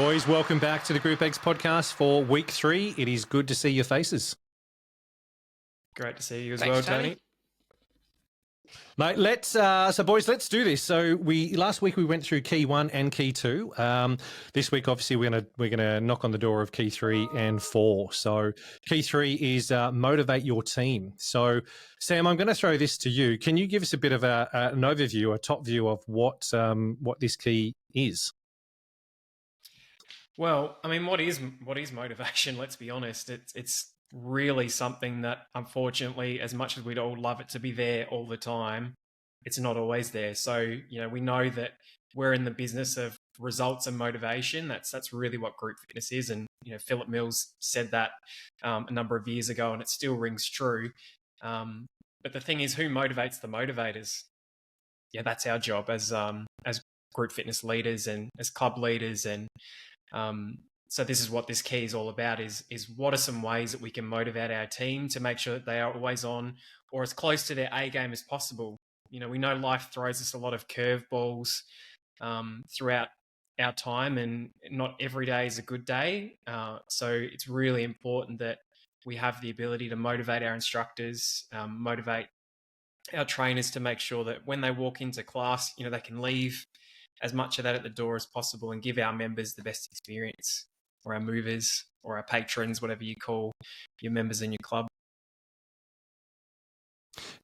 Boys, welcome back to the GROUPEX Podcast for week 3. It is good to see your faces. Great to see you as Thanks, well, Tony. Mate, let's do this. So last week we went through key 1 and key 2. This week, obviously, we're gonna knock on the door of key 3 and 4. So key 3 is motivate your team. So Sam, I'm going to throw this to you. Can you give us a bit of an overview, a top view of what this key is? Well, I mean, what is motivation? Let's be honest. It's really something that, unfortunately, as much as we'd all love it to be there all the time, it's not always there. So, we know that we're in the business of results and motivation. That's really what group fitness is. And, Philip Mills said that a number of years ago, and it still rings true. But the thing is, who motivates the motivators? Yeah, that's our job as group fitness leaders and as club leaders. And so this is what this key is all about, is what are some ways that we can motivate our team to make sure that they are always on or as close to their A game as possible. We know life throws us a lot of curveballs throughout our time, and not every day is a good day. So it's really important that we have the ability to motivate our instructors, motivate our trainers to make sure that when they walk into class, they can leave as much of that at the door as possible and give our members the best experience, or our movers, or our patrons, whatever you call your members in your club.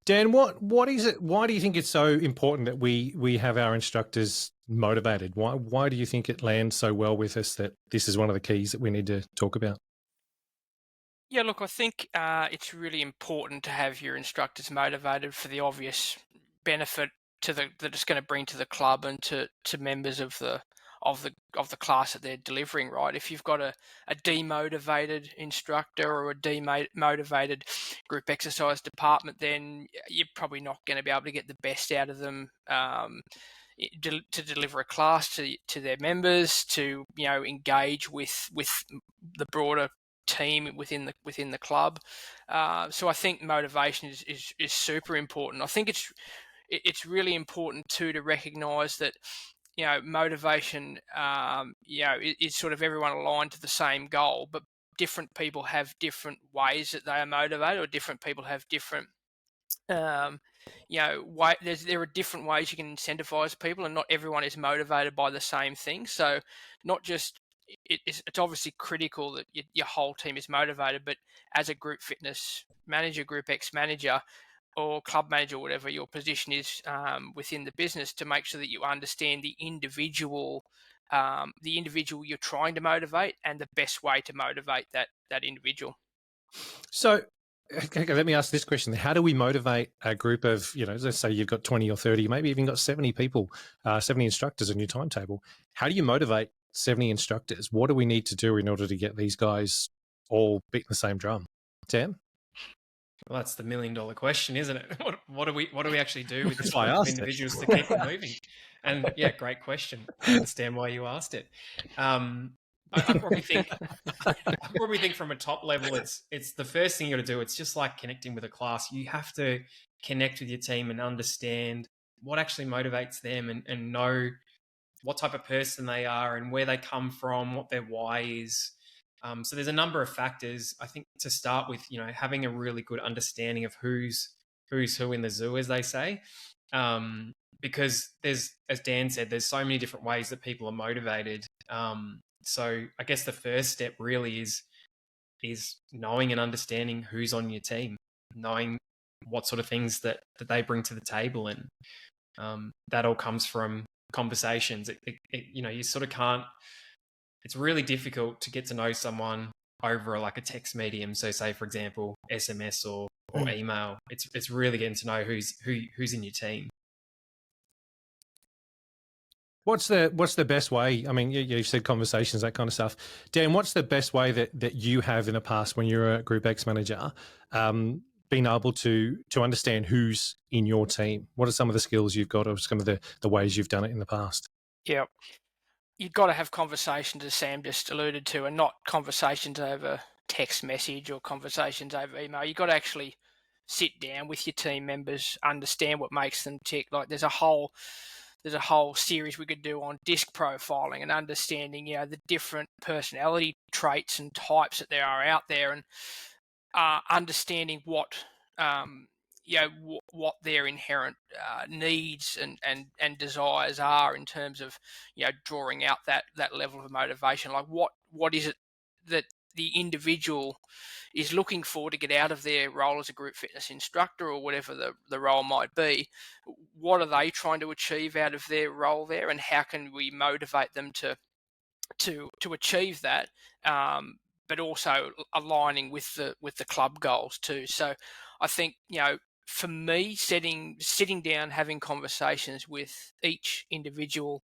Dan, what is it? Why do you think it's so important that we have our instructors motivated? Why do you think it lands so well with us that this is one of the keys that we need to talk about? Yeah, look, I think it's really important to have your instructors motivated for the obvious benefit that it's going to bring to the club and to members of the class that they're delivering, right? If you've got a demotivated instructor or a demotivated group exercise department, then you're probably not going to be able to get the best out of them to deliver a class to their members, to engage with the broader team within the club. So I think motivation is super important. I think it's really important too to recognise that motivation is sort of everyone aligned to the same goal, but different people have different ways that they are motivated, or different people have different there are different ways you can incentivize people, and not everyone is motivated by the same thing. So not just it's obviously critical that your whole team is motivated, but as a group fitness manager, GROUPEX manager, or club manager, whatever your position is within the business, to make sure that you understand the individual you're trying to motivate and the best way to motivate that individual. So, okay, let me ask this question. How do we motivate a group of, let's say you've got 20 or 30, maybe even got 70 people, 70 instructors on your timetable. How do you motivate 70 instructors? What do we need to do in order to get these guys all beating the same drum? Sam? Well, that's the $1 million question, isn't it? What do we actually do with this That's why I group of asked it. individuals to keep them moving? And yeah, great question. I understand why you asked it. I probably think from a top level, it's the first thing you got to do. It's just like connecting with a class. You have to connect with your team and understand what actually motivates them, and know what type of person they are and where they come from, what their why is. So there's a number of factors. I think to start with, having a really good understanding of who's who in the zoo, as they say, because there's, as Dan said, there's so many different ways that people are motivated. So I guess the first step really is knowing and understanding who's on your team, knowing what sort of things that they bring to the table, and that all comes from conversations. You sort of can't. It's really difficult to get to know someone over like a text medium. So say, for example, SMS or email. It's really getting to know who's in your team. What's the best way? I mean, you've said conversations, that kind of stuff. Dan, what's the best way that you have in the past when you're a GROUPEX manager, being able to understand who's in your team? What are some of the skills you've got, or some of the ways you've done it in the past? Yeah. You've got to have conversations, as Sam just alluded to, and not conversations over text message or conversations over email. You've got to actually sit down with your team members, understand what makes them tick. Like there's a whole there's a whole series we could do on disc profiling and understanding, the different personality traits and types that there are out there, and understanding what what their inherent needs and desires are in terms of drawing out that level of motivation. Like what is it that the individual is looking for to get out of their role as a group fitness instructor, or whatever the role might be? What are they trying to achieve out of their role there, and how can we motivate them to achieve that, but also aligning with the club goals too? So I think, for me, sitting down, having conversations with each individual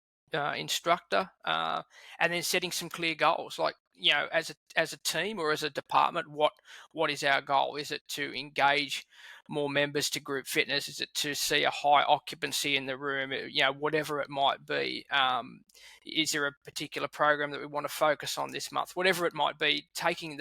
instructor, and then setting some clear goals, like, as a team or as a department, what is our goal? Is it to engage more members to group fitness? Is it to see a high occupancy in the room? Whatever it might be. Is there a particular program that we want to focus on this month? Whatever it might be, taking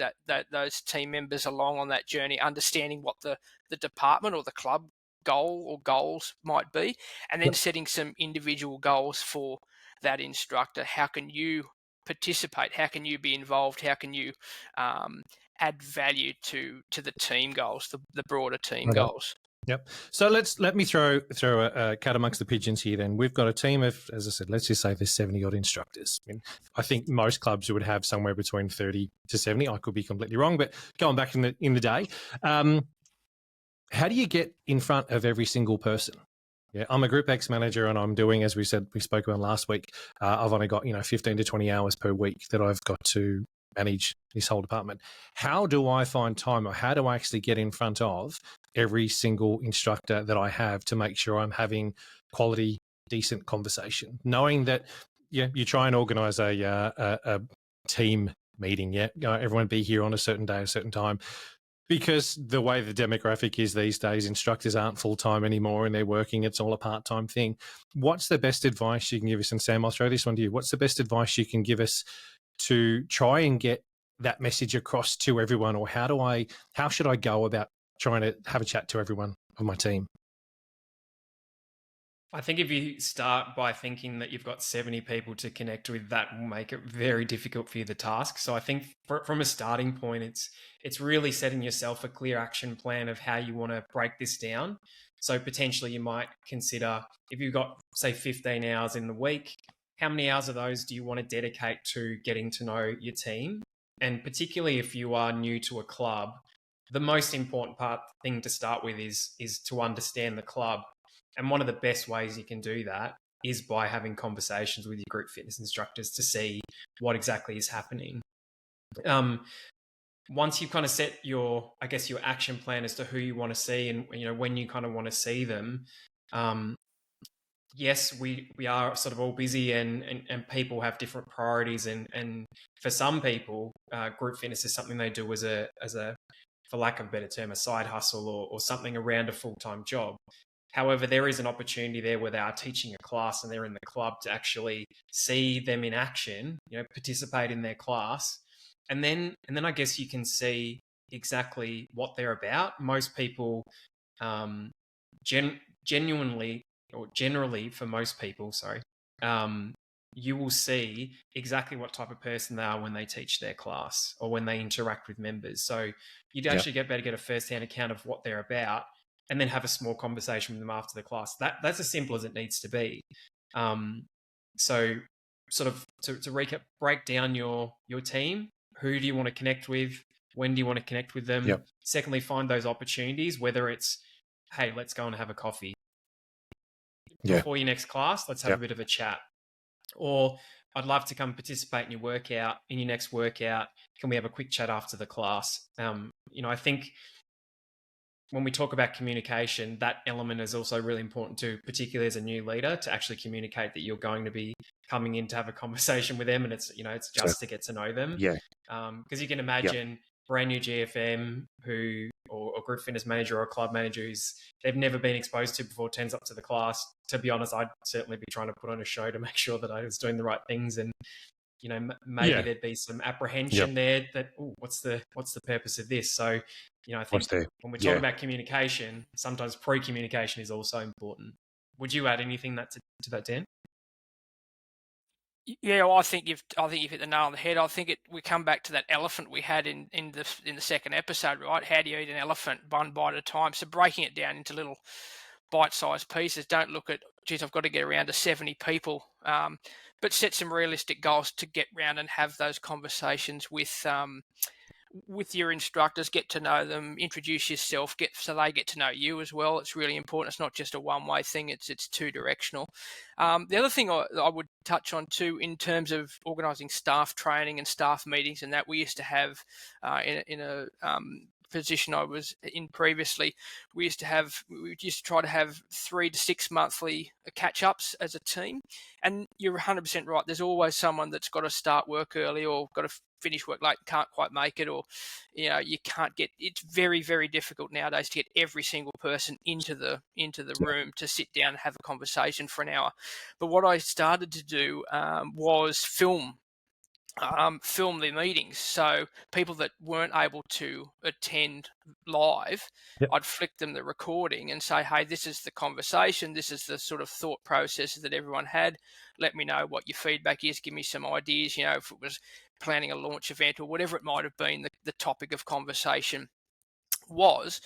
those team members along on that journey, understanding what the department or the club goal or goals might be, and then setting some individual goals for that instructor. How can you participate? How can you be involved? How can you add value to the team goals, the broader team goals? Yep. So let me throw a cat amongst the pigeons here. Then we've got a team of, as I said, let's just say there's 70 odd instructors. I think most clubs would have somewhere between 30 to 70. I could be completely wrong, but going back in the day, how do you get in front of every single person? Yeah, I'm a GROUPEX manager, and I'm doing, as we spoke about last week, I've only got 15 to 20 hours per week that I've got to manage this whole department. How do I find time, or how do I actually get in front of every single instructor that I have to make sure I'm having quality, decent conversation, knowing that you try and organise a team meeting, everyone be here on a certain day, a certain time. Because the way the demographic is these days, instructors aren't full-time anymore and they're working. It's all a part-time thing. What's the best advice you can give us? And Sam, I'll throw this one to you. What's the best advice you can give us to try and get that message across to everyone? Or how should I go about trying to have a chat to everyone on my team? I think if you start by thinking that you've got 70 people to connect with, that will make it very difficult for you, the task. So I think from a starting point, it's really setting yourself a clear action plan of how you want to break this down. So potentially you might consider, if you've got, say, 15 hours in the week, how many hours of those do you want to dedicate to getting to know your team? And particularly if you are new to a club, the most important thing to start with is to understand the club. And one of the best ways you can do that is by having conversations with your group fitness instructors to see what exactly is happening. Once you've kind of set your action plan as to who you want to see and when you kind of want to see them, yes, we are sort of all busy and people have different priorities, and for some people, group fitness is something they do as a for lack of a better term, a side hustle or something around a full-time job. However, there is an opportunity there where they are teaching a class and they're in the club to actually see them in action, participate in their class. And then I guess you can see exactly what they're about. Most people, generally for most people, you will see exactly what type of person they are when they teach their class or when they interact with members. So you'd actually get a first-hand account of what they're about, and then have a small conversation with them after the class. That's as simple as it needs to be. So sort of to recap, break down your team. Who do you want to connect with? When do you want to connect with them? Yep. Secondly, find those opportunities, whether it's, hey, let's go and have a coffee. Before your next class, let's have a bit of a chat. Or I'd love to come participate in your next workout. Can we have a quick chat after the class? I think when we talk about communication, that element is also really important too, particularly as a new leader, to actually communicate that you're going to be coming in to have a conversation with them, and it's just to get to know them. Yeah. Because you can imagine brand new GFM or group fitness manager or club manager they've never been exposed to before, turns up to the class. To be honest, I'd certainly be trying to put on a show to make sure that I was doing the right things, and maybe there'd be some apprehension there that, what's the purpose of this? So, I think when we're talking about communication, sometimes pre-communication is also important. Would you add anything to that, Dan? Yeah, well, I think you've hit the nail on the head. I think we come back to that elephant we had in the second episode, right? How do you eat an elephant one bite at a time? So breaking it down into little bite-sized pieces. Don't look at, geez, I've got to get around to 70 people, but set some realistic goals to get round and have those conversations with your instructors, get to know them, introduce yourself, so they get to know you as well. It's really important. It's not just a one-way thing. It's two-directional. The other thing I would touch on too, in terms of organising staff training and staff meetings, and that we used to have in a position I was in previously, we used to try to have 3 to 6 monthly catch-ups as a team. And you're 100% right. There's always someone that's got to start work early or got to finish work late, can't quite make it, or you can't get. It's very, very difficult nowadays to get every single person into the room to sit down and have a conversation for an hour. But what I started to do was film the meetings. So people that weren't able to attend live, Yep. I'd flick them the recording and say, hey, this is the conversation. This is the sort of thought processes that everyone had. Let me know what your feedback is. Give me some ideas, if it was planning a launch event or whatever it might have been, the topic of conversation was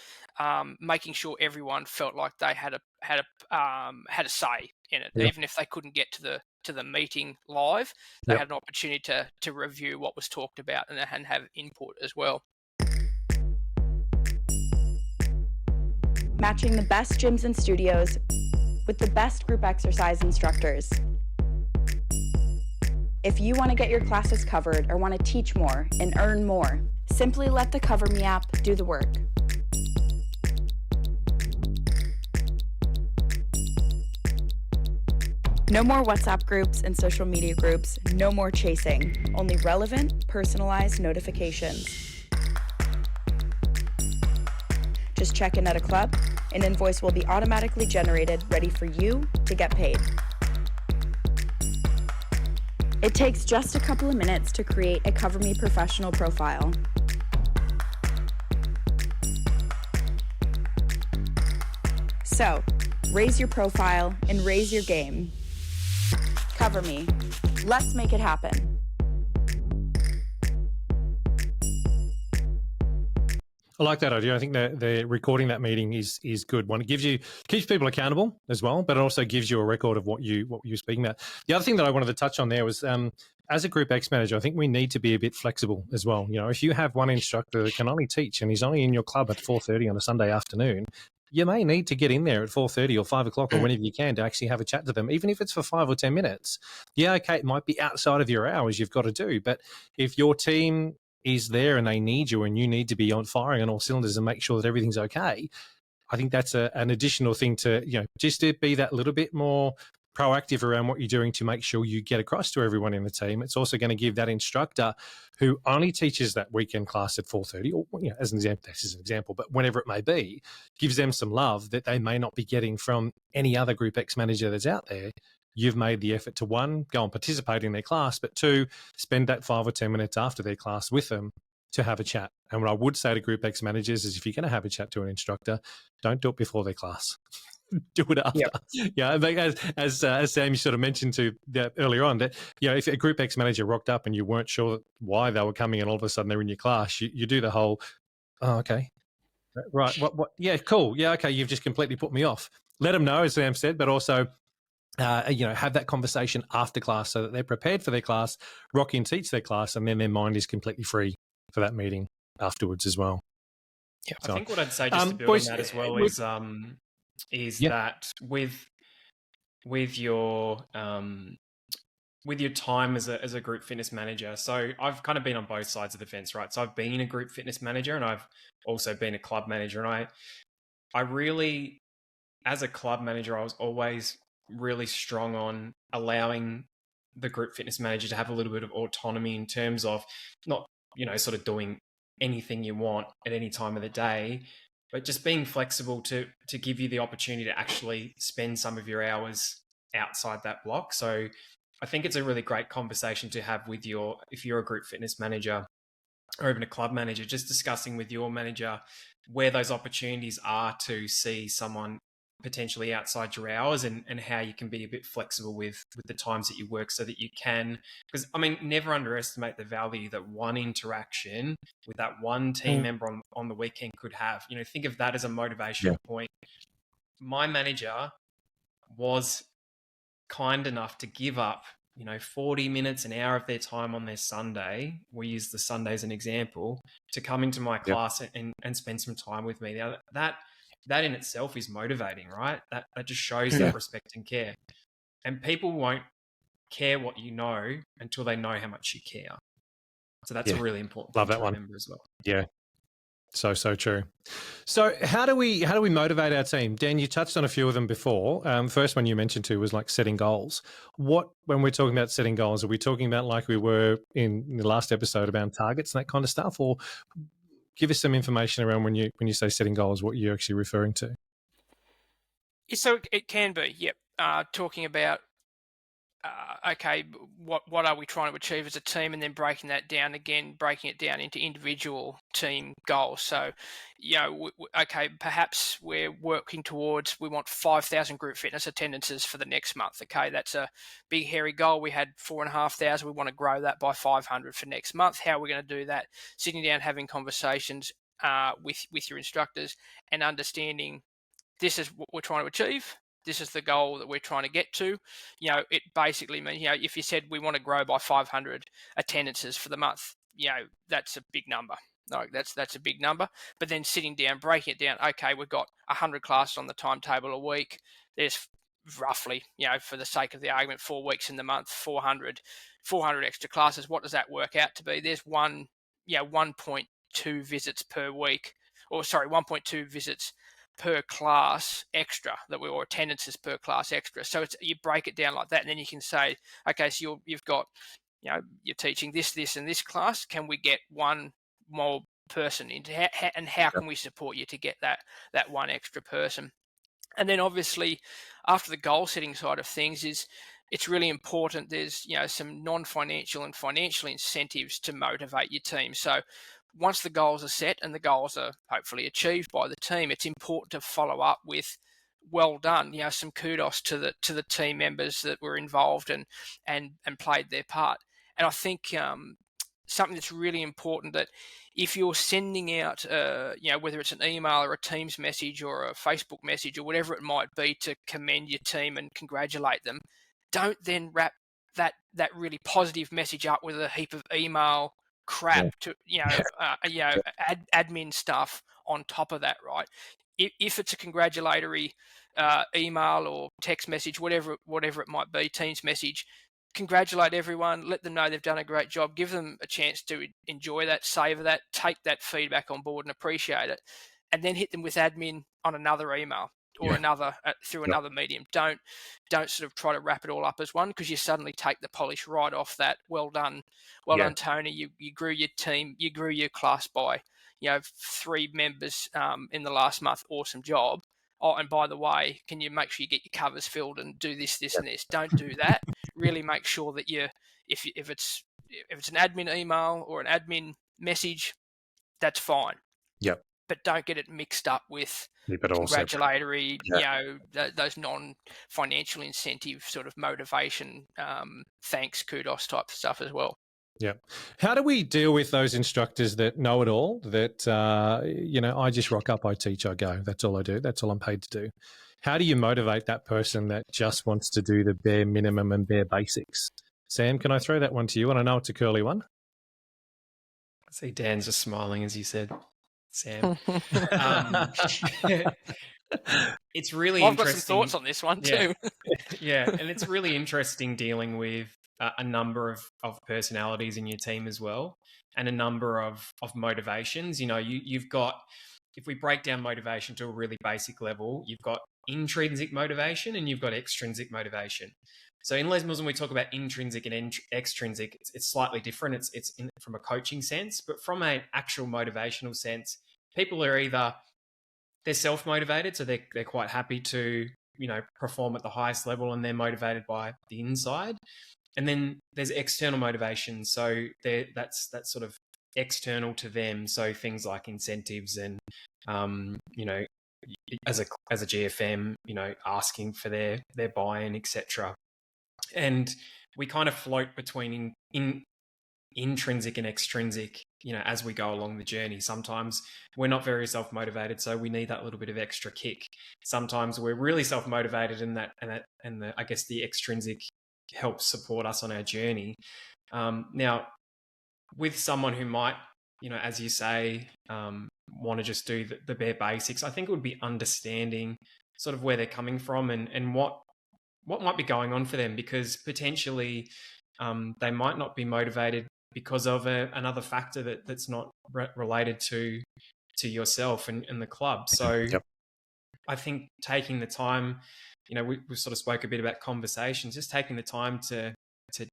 making sure everyone felt like they had a say in it, Yeah. even if they couldn't get to the meeting live. They Yep. had an opportunity to review what was talked about and have input as well. Matching the best gyms and studios with the best group exercise instructors. If you want to get your classes covered or want to teach more and earn more, simply let the Cover Me app do the work. No more WhatsApp groups and social media groups, no more chasing, only relevant, personalized notifications. Just check in at a club, an invoice will be automatically generated, ready for you to get paid. It takes just a couple of minutes to create a Cover Me professional profile. So, raise your profile and raise your game. Cover Me. Let's make it happen. I like that idea. I think that the recording that meeting is good. One, it keeps people accountable as well, but it also gives you a record of what you're speaking about. The other thing that I wanted to touch on there was, as a Group X manager, I think we need to be a bit flexible as well. If you have one instructor that can only teach and he's only in your club at 4:30 on a Sunday afternoon, you may need to get in there at 4:30 or 5 o'clock or whenever you can to actually have a chat to them, even if it's for 5 or 10 minutes. Yeah, okay, it might be outside of your hours you've got to do, but if your team is there and they need you and you need to be on firing on all cylinders and make sure that everything's okay, I think that's an additional thing to, just to be that little bit more proactive around what you're doing to make sure you get across to everyone in the team. It's also going to give that instructor who only teaches that weekend class at 4:30, or as an example, this is an example, but whenever it may be, gives them some love that they may not be getting from any other Group X manager that's out there. You've made the effort to, one, go and participate in their class, but two, spend that 5 or 10 minutes after their class with them to have a chat. And what I would say to Group X managers is, if you're going to have a chat to an instructor, don't do it before their class. Do it after. Yep. Yeah, as Sam, you sort of mentioned to earlier on, that if a Group X manager rocked up and you weren't sure why they were coming and all of a sudden they're in your class, you do the whole, oh, okay, right, what? Yeah, cool. Yeah, okay, you've just completely put me off. Let them know, as Sam said, but also have that conversation after class so that they're prepared for their class, rock in, teach their class, and then their mind is completely free for that meeting afterwards as well. Yeah, so, I think what I'd say just to build on that as well is yeah. that with your time as a group fitness manager. So I've kind of been on both sides of the fence, right? So I've been a group fitness manager and I've also been a club manager. And I really, as a club manager, I was always really strong on allowing the group fitness manager to have a little bit of autonomy in terms of not, sort of doing anything you want at any time of the day, but just being flexible to give you the opportunity to actually spend some of your hours outside that block. So I think it's a really great conversation to have with if you're a group fitness manager or even a club manager, just discussing with your manager where those opportunities are to see someone potentially outside your hours, and how you can be a bit flexible with the times that you work so that you can, because I mean, never underestimate the value that one interaction with that one team member on the weekend could have. You know, think of that as a motivational point. My manager was kind enough to give up, 40 minutes, an hour of their time on their Sunday. We use the Sunday as an example, to come into my class and spend some time with me. Now, that in itself is motivating, right? That just shows that respect and care. And people won't care what you know until they know how much you care. So that's a really important thing to remember as well. Yeah. So true. So how do we motivate our team? Dan, you touched on a few of them before. First one you mentioned too was like setting goals. When we're talking about setting goals, are we talking about like we were in the last episode about targets and that kind of stuff, or give us some information around when you say setting goals, what you're actually referring to? So it can be, talking about okay, what are we trying to achieve as a team, and then breaking it down into individual team goals. So, okay, perhaps we're working towards, we want 5,000 group fitness attendances for the next month. Okay, that's a big, hairy goal. We had 4,500. We want to grow that by 500 for next month. How are we going to do that? Sitting down, having conversations with your instructors and understanding this is what we're trying to achieve. This is the goal that we're trying to get to. It basically means, if you said we want to grow by 500 attendances for the month, that's a big number. Like that's a big number. But then sitting down, breaking it down, okay, we've got 100 classes on the timetable a week. There's roughly, for the sake of the argument, 4 weeks in the month, 400 extra classes. What does that work out to be? There's 1.2 visits per week, 1.2 visits per class extra or attendances per class extra. So you break it down like that, and then you can say, okay, so you've got, you're teaching this, and this class. Can we get one more person into, and how can we support you to get that one extra person? And then obviously, after the goal setting side of things, it's really important. There's some non-financial and financial incentives to motivate your team. So once the goals are set and the goals are hopefully achieved by the team, it's important to follow up with well done. Some kudos to the team members that were involved and played their part. And I think something that's really important, that if you're sending out, whether it's an email or a Teams message or a Facebook message or whatever it might be to commend your team and congratulate them, don't then wrap that really positive message up with a heap of email crap to admin stuff on top of that, right? If it's a congratulatory email or text message, whatever it might be, Teams message, congratulate everyone, let them know they've done a great job, give them a chance to enjoy that, savor that, take that feedback on board and appreciate it, and then hit them with admin on another email or another through another medium. Don't sort of try to wrap it all up as one, because you suddenly take the polish right off that. Well done Tony, you grew your team, you grew your class by 3 members in the last month. Awesome job. Oh, and by the way, can you make sure you get your covers filled and do this and this? Don't do that. Really make sure that if it's an admin email or an admin message, that's fine. Yep. But don't get it mixed up with congratulatory, those non-financial incentive sort of motivation, thanks, kudos type stuff as well. Yeah. How do we deal with those instructors that know it all, that, I just rock up, I teach, I go. That's all I do. That's all I'm paid to do. How do you motivate that person that just wants to do the bare minimum and bare basics? Sam, can I throw that one to you? And I know it's a curly one. I see Dan's just smiling as you said, Sam. It's really I've interesting. got some thoughts on this one too. Yeah, and it's really interesting dealing with a number of personalities in your team as well, and a number of motivations. You've got, if we break down motivation to a really basic level, you've got intrinsic motivation and you've got extrinsic motivation. So in Les Mills, when we talk about intrinsic and extrinsic, it's slightly different. It's from a coaching sense, but from an actual motivational sense, people are either, they're self-motivated, so they're quite happy to perform at the highest level, and they're motivated by the inside. And then there's external motivation, so that's sort of external to them. So things like incentives and as a GFM, asking for their buy-in, etc. And we kind of float between intrinsic and extrinsic, as we go along the journey. Sometimes we're not very self-motivated, so we need that little bit of extra kick. Sometimes we're really self-motivated, and I guess the extrinsic helps support us on our journey. Now, with someone who might, as you say, want to just do the bare basics, I think it would be understanding sort of where they're coming from and what might be going on for them, because potentially they might not be motivated because of another factor that's not related to yourself and the club. So Yep. I think taking the time, we sort of spoke a bit about conversations, just taking the time to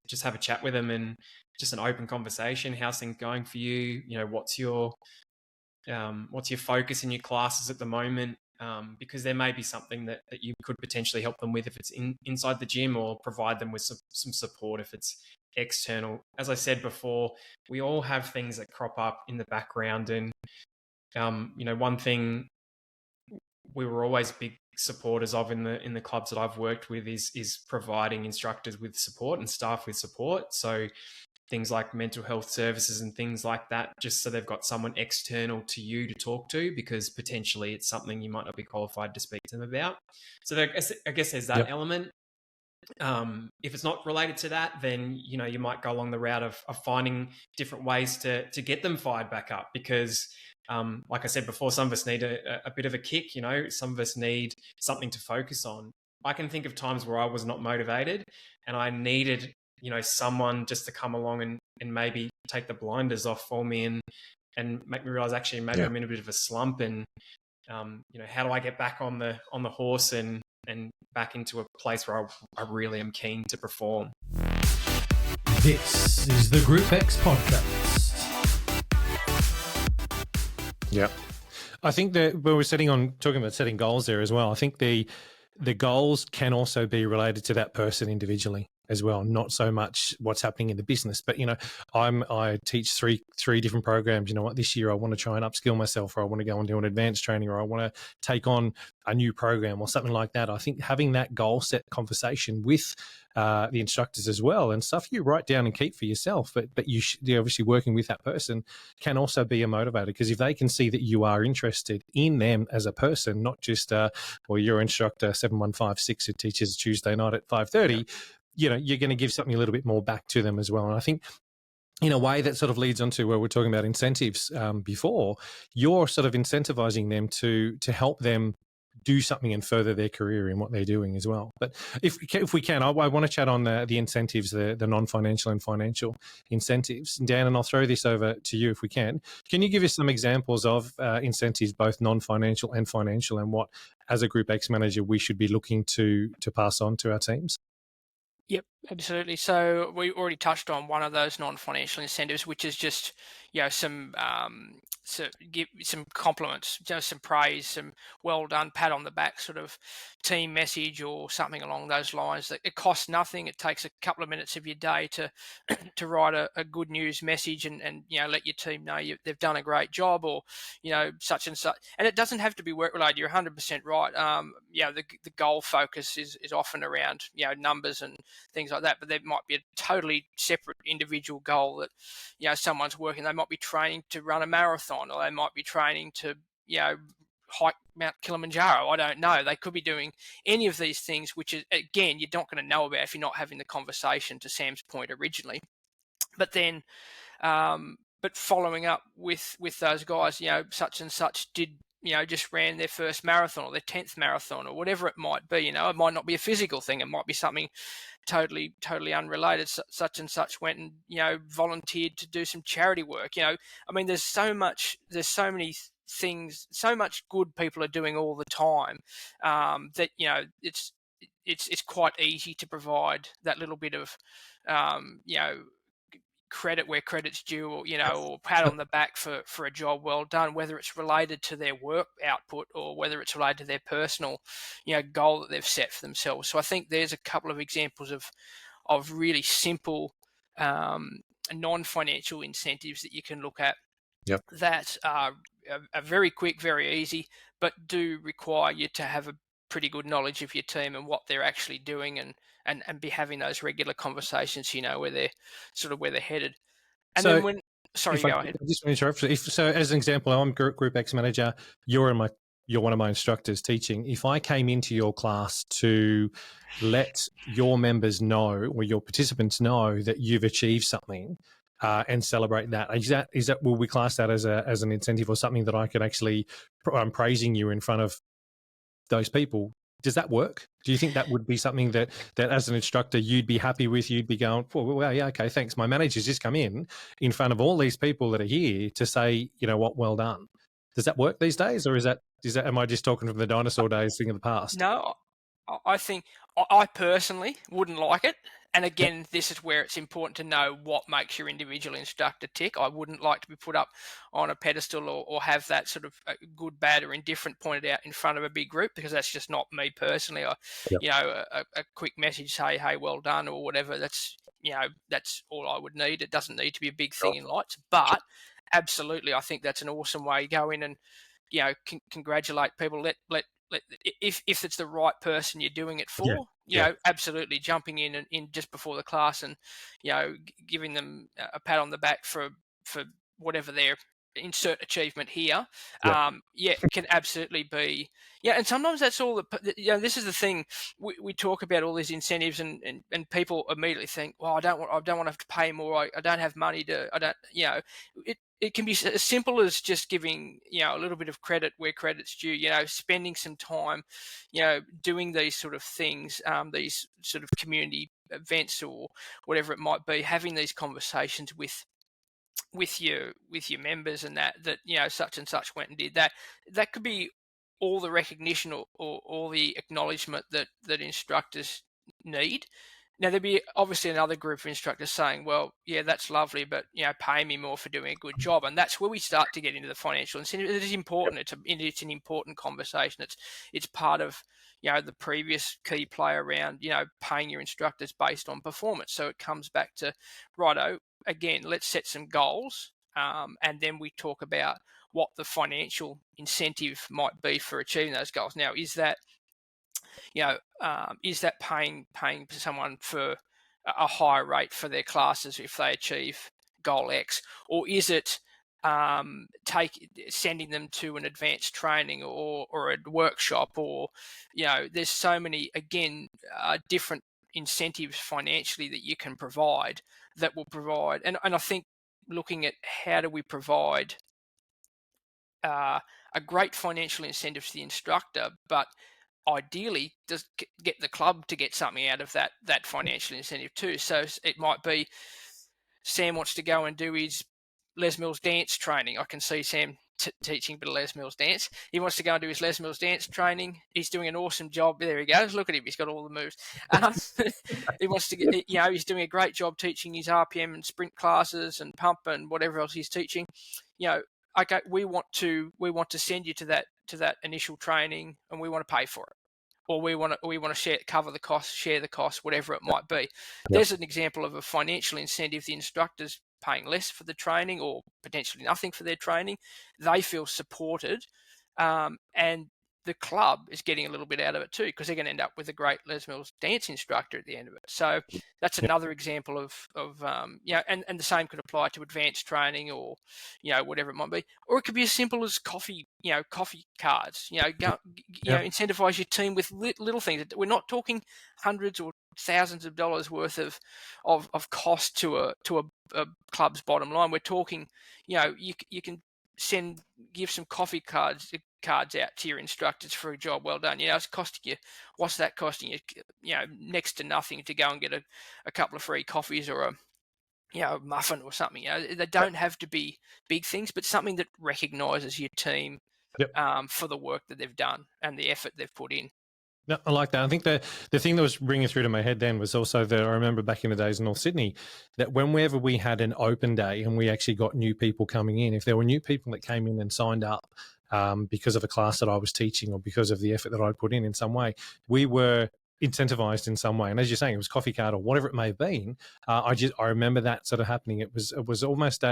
just have a chat with them and just an open conversation. How's things going for you? What's your focus in your classes at the moment? Because there may be something that you could potentially help them with if it's inside the gym, or provide them with some support if it's external. As I said before, we all have things that crop up in the background, and one thing we were always big supporters of in the clubs that I've worked with is providing instructors with support and staff with support. So things like mental health services and things like that, just so they've got someone external to you to talk to, because potentially it's something you might not be qualified to speak to them about. So I guess there's that Yep. element. If it's not related to that, then you might go along the route of finding different ways to get them fired back up, because like I said before, some of us need a bit of a kick. Some of us need something to focus on. I can think of times where I was not motivated and I needed someone just to come along and maybe take the blinders off for me and make me realize actually maybe I'm in a bit of a slump, and how do I get back on the horse and back into a place where I really am keen to perform. This is the GROUPEX Podcast. Yeah. I think that when we're talking about setting goals there as well, I think the goals can also be related to that person individually as well, not so much what's happening in the business. But I teach three different programs. This year I want to try and upskill myself, or I want to go and do an advanced training, or I want to take on a new program or something like that. I think having that goal set conversation with the instructors as well, and stuff you write down and keep for yourself, but you're obviously working with that person, can also be a motivator, because if they can see that you are interested in them as a person, not just you're instructor 7156 who teaches Tuesday night at 5:30. You're going to give something a little bit more back to them as well. And I think in a way that sort of leads on to where we're talking about incentives before, you're sort of incentivizing them to help them do something and further their career in what they're doing as well. But if we can, I want to chat on the incentives, the non-financial and financial incentives. Dan, and I'll throw this over to you if we can. Can you give us some examples of incentives, both non-financial and financial, and what, as a Group X manager, we should be looking to pass on to our teams? Yep, absolutely. So we already touched on one of those non-financial incentives, which is just some give some compliments, some praise, some well done, pat on the back sort of team message or something along those lines. That it costs nothing. It takes a couple of minutes of your day to write a good news message and let your team know they've done a great job, or such and such. And it doesn't have to be work related. You're 100% right. The goal focus is often around numbers and things like that, but there might be a totally separate individual goal that someone's working. They might be training to run a marathon, or they might be training to hike Mount Kilimanjaro. I don't know. They could be doing any of these things, which is, again, you're not going to know about if you're not having the conversation, to Sam's point originally. But then but following up with those guys, such and such did just ran their first marathon or their 10th marathon or whatever it might be. It might not be a physical thing. It might be something totally unrelated. Such and such went and, volunteered to do some charity work. There's so many things, so much good people are doing all the time that, it's quite easy to provide that little bit of, credit where credit's due, or pat on the back for a job well done, whether it's related to their work output or whether it's related to their personal, goal that they've set for themselves. So I think there's a couple of examples of really simple non-financial incentives that you can look at. Yep. That are are very quick, very easy, but do require you to have a pretty good knowledge of your team and what they're actually doing, and be having those regular conversations, where they're headed. And So then when, sorry, if I go ahead. just want to interrupt, so as an example, I'm Group X manager, you're one of my instructors teaching. If I came into your class to let your members know, or your participants know, that you've achieved something, and celebrate that, is that will we class that as an incentive or something that I could actually, I'm praising you in front of those people? Does that work? Do you think that would be something that as an instructor you'd be happy with? You'd be going, oh, well, yeah, okay, thanks. My manager's just come in front of all these people that are here to say, you know what, well done. Does that work these days, or is that am I just talking from the dinosaur days, thing of the past? No, I think I personally wouldn't like it. And again, this is where it's important to know what makes your individual instructor tick. I wouldn't like to be put up on a pedestal or have that sort of good, bad, or indifferent pointed out in front of a big group, because that's just not me personally. A quick message, say, hey, well done, or whatever. That's all I would need. It doesn't need to be a big thing in lights, but absolutely, I think that's an awesome way. Go in and congratulate people. Let if it's the right person you're doing it for, absolutely jumping in just before the class and giving them a pat on the back for whatever their insert achievement here. Can absolutely be. And sometimes that's all this is the thing. We talk about all these incentives and people immediately think, well, I don't want to have to pay more. I don't have money to. I don't. It can be as simple as just giving, a little bit of credit where credit's due, spending some time, doing these sort of things, these sort of community events or whatever it might be, having these conversations with your members, and that such and such went and did that. That could be all the recognition or all the acknowledgement that instructors need. Now, there'd be obviously another group of instructors saying, well, yeah, that's lovely, but, pay me more for doing a good job. And that's where we start to get into the financial incentive. It is important. It's an important conversation. It's part of, the previous key play around, paying your instructors based on performance. So it comes back to, righto, again, let's set some goals. And then we talk about what the financial incentive might be for achieving those goals. Now, is that paying someone for a higher rate for their classes if they achieve goal X, or is it sending them to an advanced training or a workshop, or there's so many different incentives financially that you can provide that will provide, and I think looking at how do we provide a great financial incentive to the instructor, but ideally just get the club to get something out of that financial incentive too. So it might be Sam wants to go and do his Les Mills dance training. I can see Sam teaching a bit of Les Mills dance. He wants to go and do his Les Mills dance training. He's doing an awesome job. There he goes. Look at him. He's got all the moves. He wants to get, he's doing a great job teaching his RPM and sprint classes and pump and whatever else he's teaching. Okay, we want to send you to that initial training, and we want to pay for it, or we want to cover the cost, share the cost, whatever it might be. There's an example of a financial incentive. The instructor's paying less for the training, or potentially nothing for their training. They feel supported, and the club is getting a little bit out of it too, because they're going to end up with a great Les Mills dance instructor at the end of it. So that's another example of and the same could apply to advanced training, or whatever it might be, or it could be as simple as coffee cards. Incentivize your team with little things. We're not talking hundreds or thousands of dollars worth of cost to a club's bottom line. We're talking, you can give some coffee cards out to your instructors for a job well done. It's costing you, what's that costing you? Next to nothing to go and get a couple of free coffees or a muffin or something. They don't have to be big things, but something that recognises your team for the work that they've done and the effort they've put in. No, I like that. I think the thing that was ringing through to my head then was also that I remember back in the days in North Sydney, that whenever we had an open day and we actually got new people coming in, if there were new people that came in and signed up because of a class that I was teaching or because of the effort that I'd put in some way, we were incentivized in some way. And as you're saying, it was coffee card or whatever it may have been. I remember that sort of happening. It was almost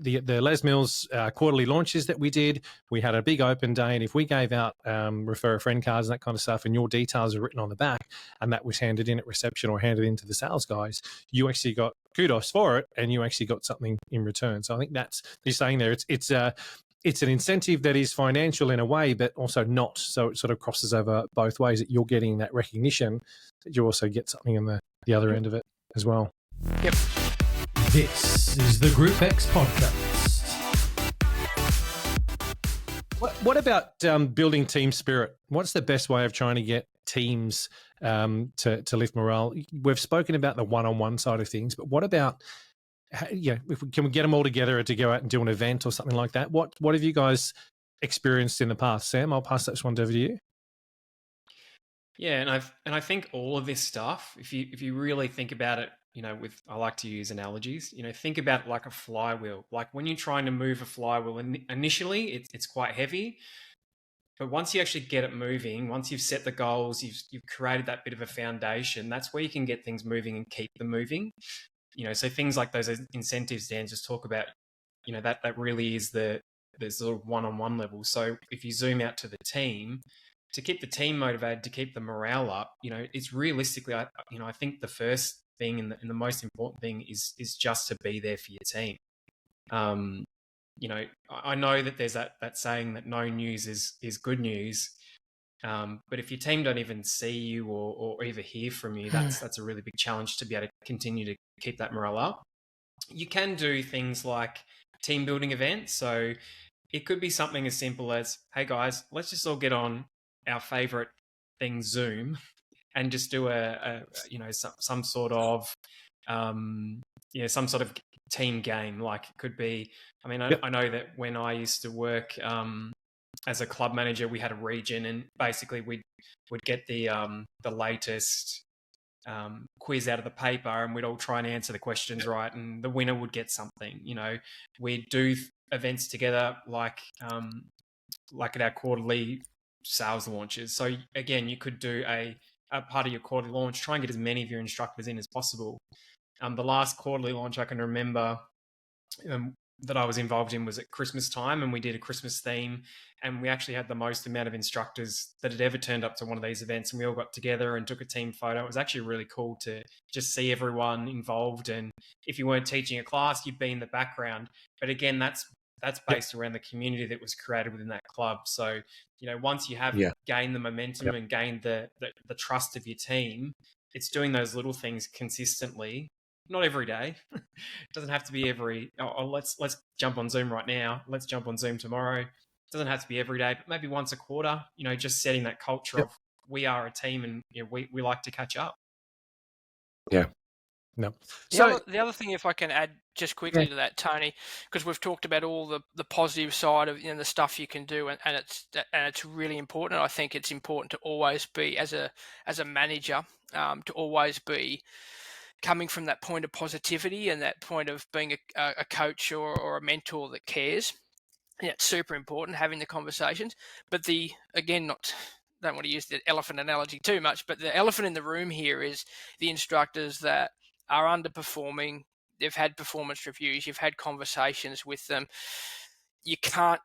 the Les Mills quarterly launches that we did, we had a big open day, and if we gave out refer a friend cards and that kind of stuff, and your details are written on the back, and that was handed in at reception or handed in to the sales guys, you actually got kudos for it, and you actually got something in return. So I think that's, you're saying there, it's an incentive that is financial in a way, but also not. So it sort of crosses over both ways, that you're getting that recognition, that you also get something in the other end of it as well. Yep. This is the GROUPEX Podcast. What about building team spirit? What's the best way of trying to get teams to lift morale? We've spoken about the one-on-one side of things, but what about, can we get them all together to go out and do an event or something like that? What have you guys experienced in the past? Sam, I'll pass that one over to you. Yeah, and I think all of this stuff, if you really think about it, I like to use analogies. Think about it like a flywheel. Like when you're trying to move a flywheel, initially it's quite heavy, but once you actually get it moving, once you've set the goals, you've created that bit of a foundation. That's where you can get things moving and keep them moving. So things like those incentives Dan just talk about, that really is the sort of one-on-one level. So if you zoom out to the team, to keep the team motivated, to keep the morale up, it's realistically, I think the first thing and the most important thing is just to be there for your team. I know that there's that saying that no news is good news. But if your team don't even see you or even hear from you, that's a really big challenge to be able to continue to keep that morale up. You can do things like team building events. So it could be something as simple as, hey guys, let's just all get on our favorite thing, Zoom, and just do some sort of team game. Like it could be, I know that when I used to work as a club manager, we had a region, and basically we'd get the latest quiz out of the paper, and we'd all try and answer the questions right, and the winner would get something. We'd do events together like at our quarterly sales launches. So again, you could do a part of your quarterly launch, try and get as many of your instructors in as possible. The last quarterly launch I can remember that I was involved in was at Christmas time, and we did a Christmas theme, and we actually had the most amount of instructors that had ever turned up to one of these events, and we all got together and took a team photo. It was actually really cool to just see everyone involved, and if you weren't teaching a class, you'd be in the background. But again, that's based around the community that was created within that club. So, once you have gained the momentum and gained the trust of your team, it's doing those little things consistently. Not every day. It doesn't have to be let's jump on Zoom right now. Let's jump on Zoom tomorrow. It doesn't have to be every day, but maybe once a quarter, just setting that culture of we are a team, and we like to catch up. Yeah. No. So the other thing, if I can add just quickly to that, Tony, because we've talked about all the positive side of the stuff you can do, and it's really important. I think it's important to always be as a manager, to always be coming from that point of positivity and that point of being a coach or a mentor that cares. Yeah, it's super important having the conversations. But don't want to use the elephant analogy too much, but the elephant in the room here is the instructors that are underperforming. They've had performance reviews. You've had conversations with them. You can't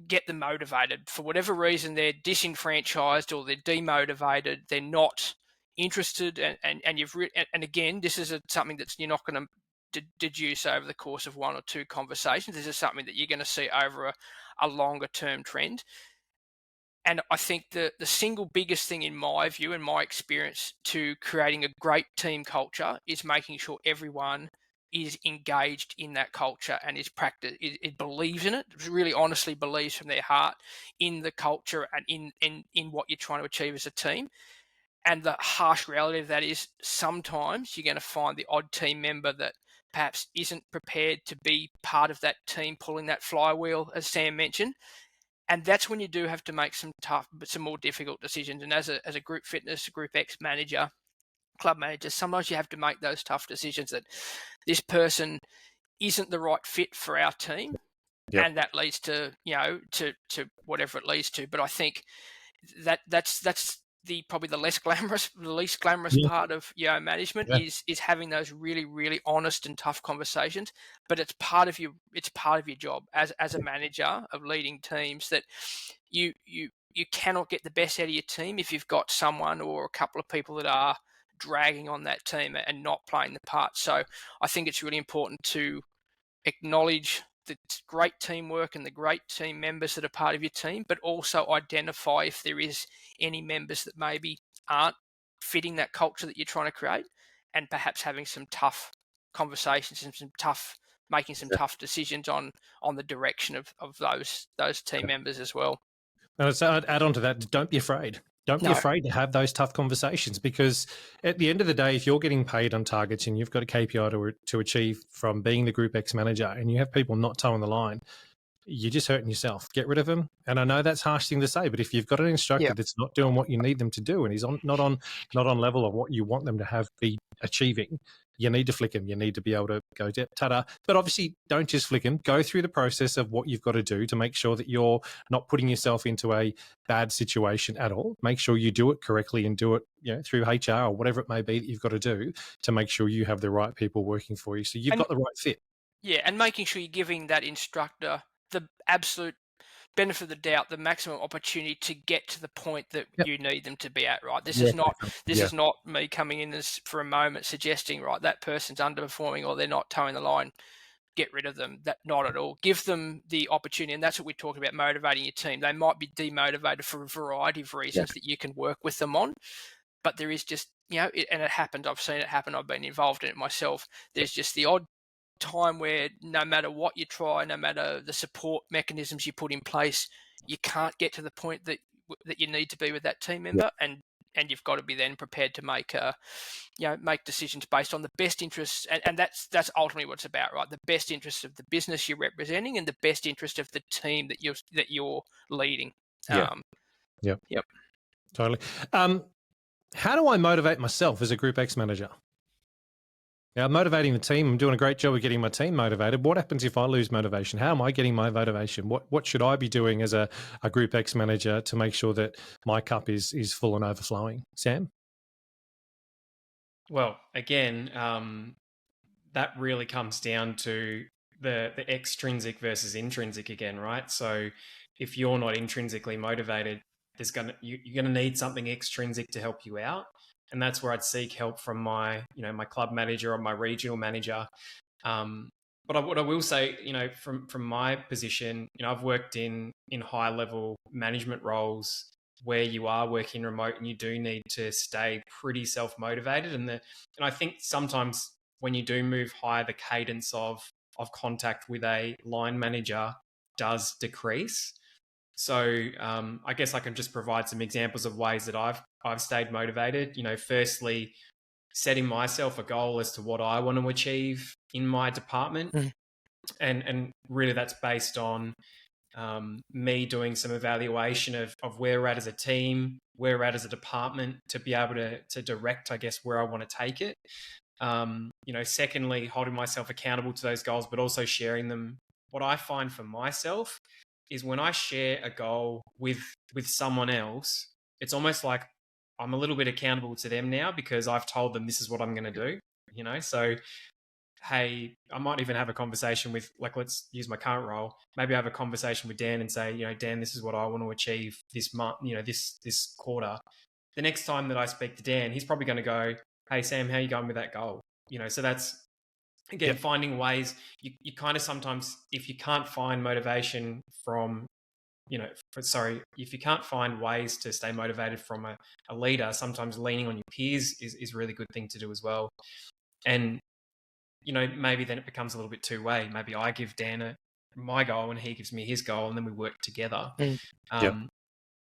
get them motivated. For whatever reason, they're disenfranchised or they're demotivated. They're not interested, and again, this is something that you're not going to deduce over the course of one or two conversations. This is something that you're going to see over a longer term trend. And I think the single biggest thing, in my view and my experience, to creating a great team culture is making sure everyone is engaged in that culture and is it believes in it, really honestly believes from their heart in the culture and in what you're trying to achieve as a team. And the harsh reality of that is sometimes you're going to find the odd team member that perhaps isn't prepared to be part of that team pulling that flywheel, as Sam mentioned. And that's when you do have to make some tough, but some more difficult decisions. And as a group fitness, GROUPEX manager, club manager, sometimes you have to make those tough decisions that this person isn't the right fit for our team. Yep. And that leads to, to whatever it leads to. But I think that's probably the least glamorous part of management is having those really, really honest and tough conversations. But it's part of your job as a manager of leading teams, that you cannot get the best out of your team if you've got someone or a couple of people that are dragging on that team and not playing the part. So I think it's really important to acknowledge the great teamwork and the great team members that are part of your team, but also identify if there is any members that maybe aren't fitting that culture that you're trying to create, and perhaps having some tough conversations and making some tough decisions on the direction of those team members as well. And so I'd add on to that, don't be afraid. Don't be afraid to have those tough conversations, because at the end of the day, if you're getting paid on targets and you've got a KPI to achieve from being the GROUPEX manager, and you have people not towing the line, you're just hurting yourself. Get rid of them. And I know that's a harsh thing to say, but if you've got an instructor that's not doing what you need them to do, and he's not on level of what you want them to be achieving, you need to flick him. You need to be able to go ta-da. But obviously, don't just flick him. Go through the process of what you've got to do to make sure that you're not putting yourself into a bad situation at all. Make sure you do it correctly and do it through HR or whatever it may be that you've got to do to make sure you have the right people working for you. So you've got the right fit. Yeah, and making sure you're giving that instructor the absolute benefit of the doubt, the maximum opportunity to get to the point that you need them to be at, right? This is not me coming in as for a moment suggesting, right, that person's underperforming or they're not towing the line, get rid of them. That not at all. Give them the opportunity, and that's what we talk about, motivating your team. They might be demotivated for a variety of reasons that you can work with them on, but there is just, and it happens. I've seen it happen. I've been involved in it myself. There's just the odd time where no matter what you try, no matter the support mechanisms you put in place, you can't get to the point that you need to be with that team member, and you've got to be then prepared to make make decisions based on the best interests, and that's ultimately what it's about, right? The best interests of the business you're representing and the best interest of the team that you're leading. Yep. Totally. How do I motivate myself as a GROUPEX manager? Now, motivating the team, I'm doing a great job of getting my team motivated. What happens if I lose motivation? How am I getting my motivation? What should I be doing as a GROUPEX manager to make sure that my cup is full and overflowing? Sam? Well, again, that really comes down to the extrinsic versus intrinsic again, right? So if you're not intrinsically motivated, you're gonna need something extrinsic to help you out. And that's where I'd seek help from my club manager or my regional manager. But what I will say, from my position, I've worked in high level management roles where you are working remote and you do need to stay pretty self-motivated. And I think sometimes when you do move higher, the cadence of contact with a line manager does decrease. So I guess I can just provide some examples of ways that I've stayed motivated. Firstly, setting myself a goal as to what I want to achieve in my department. And really that's based on me doing some evaluation of where we're at as a team, where we're at as a department, to be able to direct, I guess, where I want to take it. Secondly, holding myself accountable to those goals, but also sharing them. What I find for myself is when I share a goal with someone else, it's almost like I'm a little bit accountable to them now because I've told them this is what I'm going to do, So, hey, I might even have a conversation with, let's use my current role. Maybe I have a conversation with Dan and say, Dan, this is what I want to achieve this month, this quarter. The next time that I speak to Dan, he's probably going to go, hey, Sam, how are you going with that goal? So that's, again, finding ways. You kind of sometimes, if you can't find motivation from, if you can't find ways to stay motivated from a leader, sometimes leaning on your peers is a really good thing to do as well. And, maybe then it becomes a little bit two-way. Maybe I give Dan my goal and he gives me his goal and then we work together.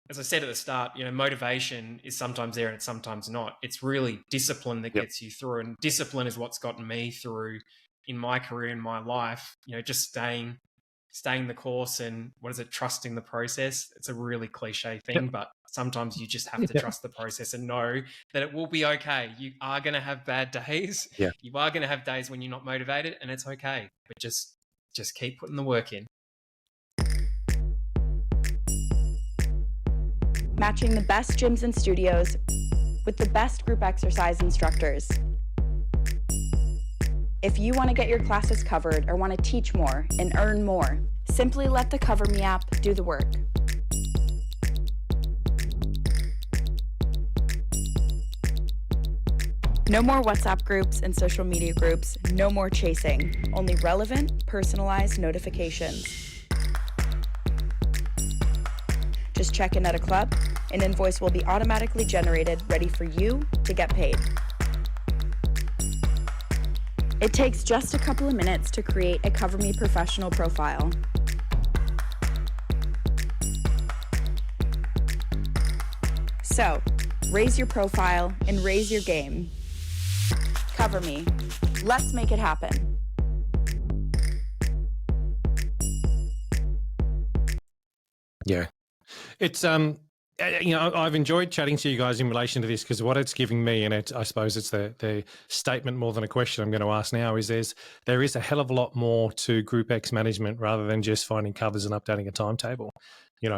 As I said at the start, motivation is sometimes there and it's sometimes not. It's really discipline that gets you through, and discipline is what's gotten me through in my career, in my life, just staying the course and trusting the process. It's a really cliche thing, but sometimes you just have to trust the process and know that it will be okay. You are going to have bad days. You are going to have days when you're not motivated, and it's okay, but just keep putting the work in. matching the best gyms and studios with the best group exercise instructors. If you want to get your classes covered or want to teach more and earn more, simply let the Cover Me app do the work. No more WhatsApp groups and social media groups, no more chasing, only relevant, personalized notifications. Just check in at a club, an invoice will be automatically generated, ready for you to get paid. It takes just a couple of minutes to create a Cover Me professional profile. So, raise your profile and raise your game. Cover Me. Let's make it happen. Yeah. It's I've enjoyed chatting to you guys in relation to this, because what it's giving me, and I suppose it's the statement more than a question I'm going to ask now, is there is a hell of a lot more to GroupEX management rather than just finding covers and updating a timetable.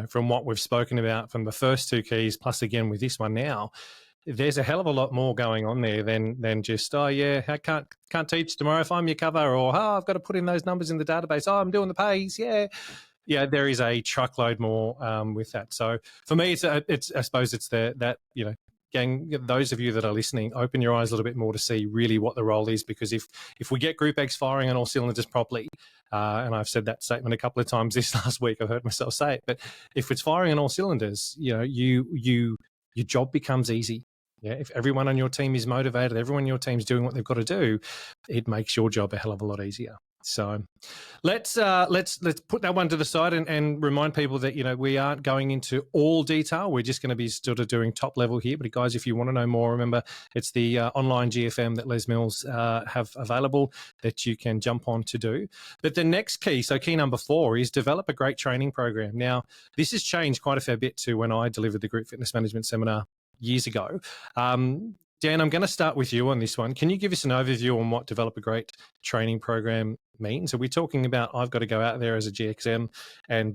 From what we've spoken about from the first two keys, plus again with this one now, there's a hell of a lot more going on there than just, oh yeah, I can't teach tomorrow if I'm your cover, or oh, I've got to put in those numbers in the database. Oh, I'm doing the pays. Yeah, there is a truckload more with that. So for me, it's I suppose it's that gang, those of you that are listening, open your eyes a little bit more to see really what the role is, because if we get GroupEX firing on all cylinders properly, and I've said that statement a couple of times this last week, I've heard myself say it, but if it's firing on all cylinders, your job becomes easy. Yeah, if everyone on your team is motivated, everyone on your team is doing what they've got to do, it makes your job a hell of a lot easier. So let's put that one to the side and remind people that, we aren't going into all detail. We're just going to be sort of doing top level here. But guys, if you want to know more, remember it's the online GFM that Les Mills have available that you can jump on to do. But the next key, so key number 4, is develop a great training program. Now, this has changed quite a fair bit to when I delivered the Group Fitness Management Seminar years ago. Dan, I'm going to start with you on this one. Can you give us an overview on what develop a great training program means? Are we talking about I've got to go out there as a GXM and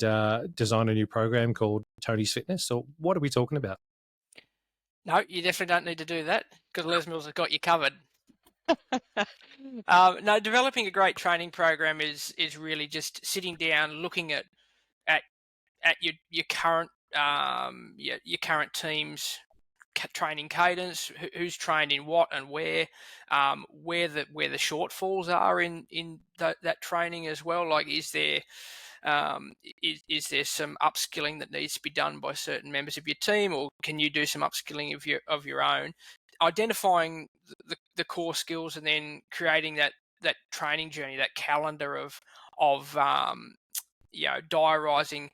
design a new program called Tony's Fitness, or what are we talking about? No, you definitely don't need to do that, because Les Mills has got you covered. No, developing a great training program is really just sitting down, looking at your current your current team's training cadence, who's trained in what and where the shortfalls are in that training as well. Like, is there some upskilling that needs to be done by certain members of your team, or can you do some upskilling of your own? Identifying the core skills and then creating that training journey, that calendar of diarising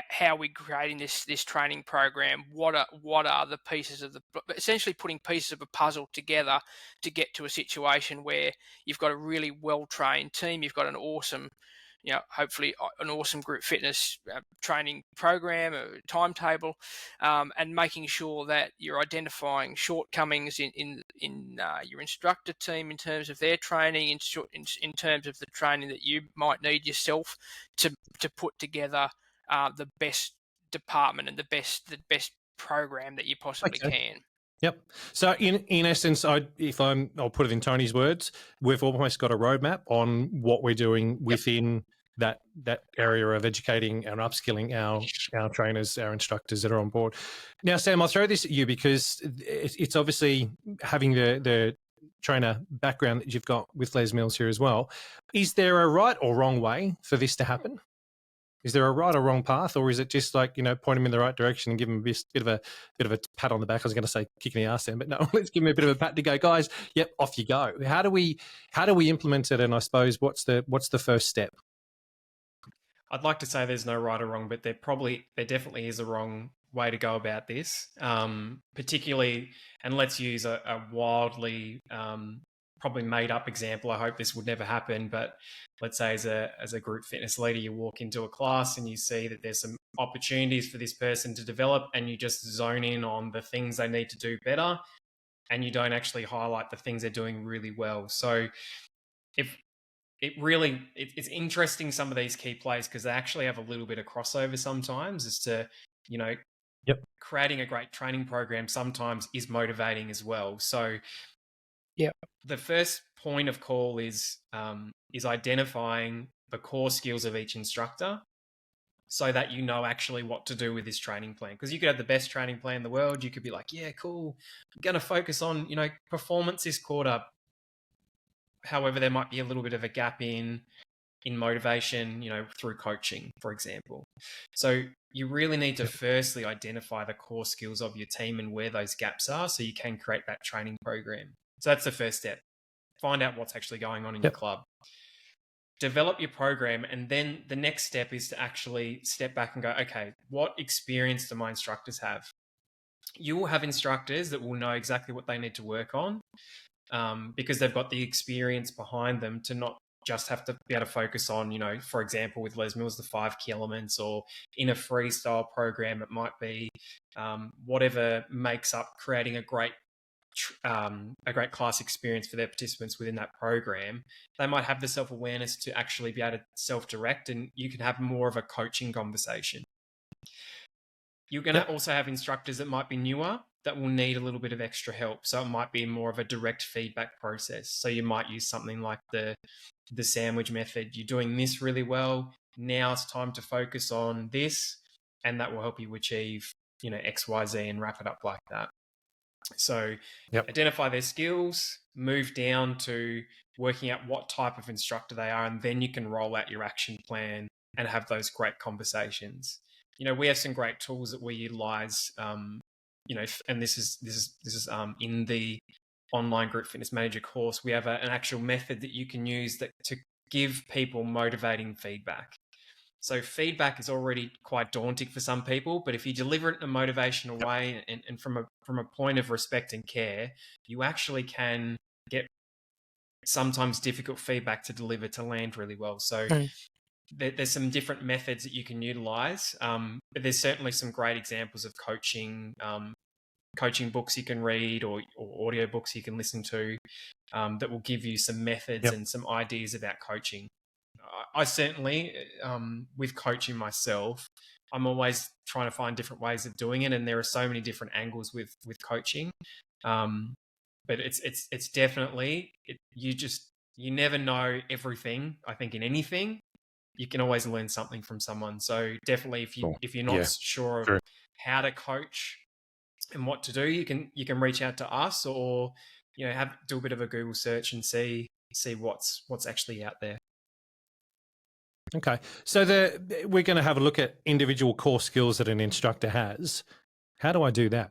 how we're creating this training program. What are the pieces of essentially putting pieces of a puzzle together to get to a situation where you've got a really well-trained team, you've got an awesome, hopefully an awesome group fitness training program, a timetable, and making sure that you're identifying shortcomings in your instructor team in terms of their training, in terms of the training that you might need yourself to put together the best department and the best program that you possibly can. Yep. So in essence, I'll put it in Tony's words, we've almost got a roadmap on what we're doing within that area of educating and upskilling our trainers, our instructors that are on board. Now, Sam, I'll throw this at you because it's obviously having the trainer background that you've got with Les Mills here as well. Is there a right or wrong way for this to happen? Is there a right or wrong path, or is it just like, point them in the right direction and give them a bit of a pat on the back? I was going to say kick in the arse then, but no, let's give them a bit of a pat to go, guys. Yep, off you go. How do we implement it? And I suppose what's the first step? I'd like to say there's no right or wrong, but there definitely is a wrong way to go about this. Particularly, and let's use a wildly probably made up example. I hope this would never happen, but let's say as a group fitness leader, you walk into a class and you see that there's some opportunities for this person to develop, and you just zone in on the things they need to do better, and you don't actually highlight the things they're doing really well. So it's interesting, some of these key plays, because they actually have a little bit of crossover sometimes as to, Yep. creating a great training program sometimes is motivating as well. So the first point of call is identifying the core skills of each instructor so that you know actually what to do with this training plan. Because you could have the best training plan in the world. You could be like, yeah, cool. I'm going to focus on, performance this quarter. However, there might be a little bit of a gap in motivation, through coaching, for example. So you really need to firstly identify the core skills of your team and where those gaps are so you can create that training program. So that's the first step. Find out what's actually going on in your club. Develop your program, and then the next step is to actually step back and go, okay, what experience do my instructors have? You will have instructors that will know exactly what they need to work on because they've got the experience behind them to not just have to be able to focus on, for example, with Les Mills, the 5 key elements, or in a freestyle program, it might be whatever makes up creating a great class experience for their participants within that program. They might have the self-awareness to actually be able to self-direct, and you can have more of a coaching conversation. You're going to also have instructors that might be newer that will need a little bit of extra help. So it might be more of a direct feedback process. So you might use something like the sandwich method. You're doing this really well. Now it's time to focus on this, and that will help you achieve, X, Y, Z, and wrap it up like that. So identify their skills, move down to working out what type of instructor they are, and then you can roll out your action plan and have those great conversations. We have some great tools that we utilize, and this is in the online Group Fitness Manager course. We have an actual method that you can use to give people motivating feedback. So feedback is already quite daunting for some people, but if you deliver it in a motivational way and from a point of respect and care, you actually can get sometimes difficult feedback to deliver to land really well. So there's some different methods that you can utilize, but there's certainly some great examples of coaching books you can read or audio books you can listen to that will give you some methods and some ideas about coaching. I certainly, with coaching myself, I'm always trying to find different ways of doing it, and there are so many different angles with coaching. But it's definitely you never know everything. I think in anything, you can always learn something from someone. So definitely, if you're not sure of how to coach and what to do, you can reach out to us, or do a bit of a Google search and see what's actually out there. Okay, so we're going to have a look at individual core skills that an instructor has. How do I do that?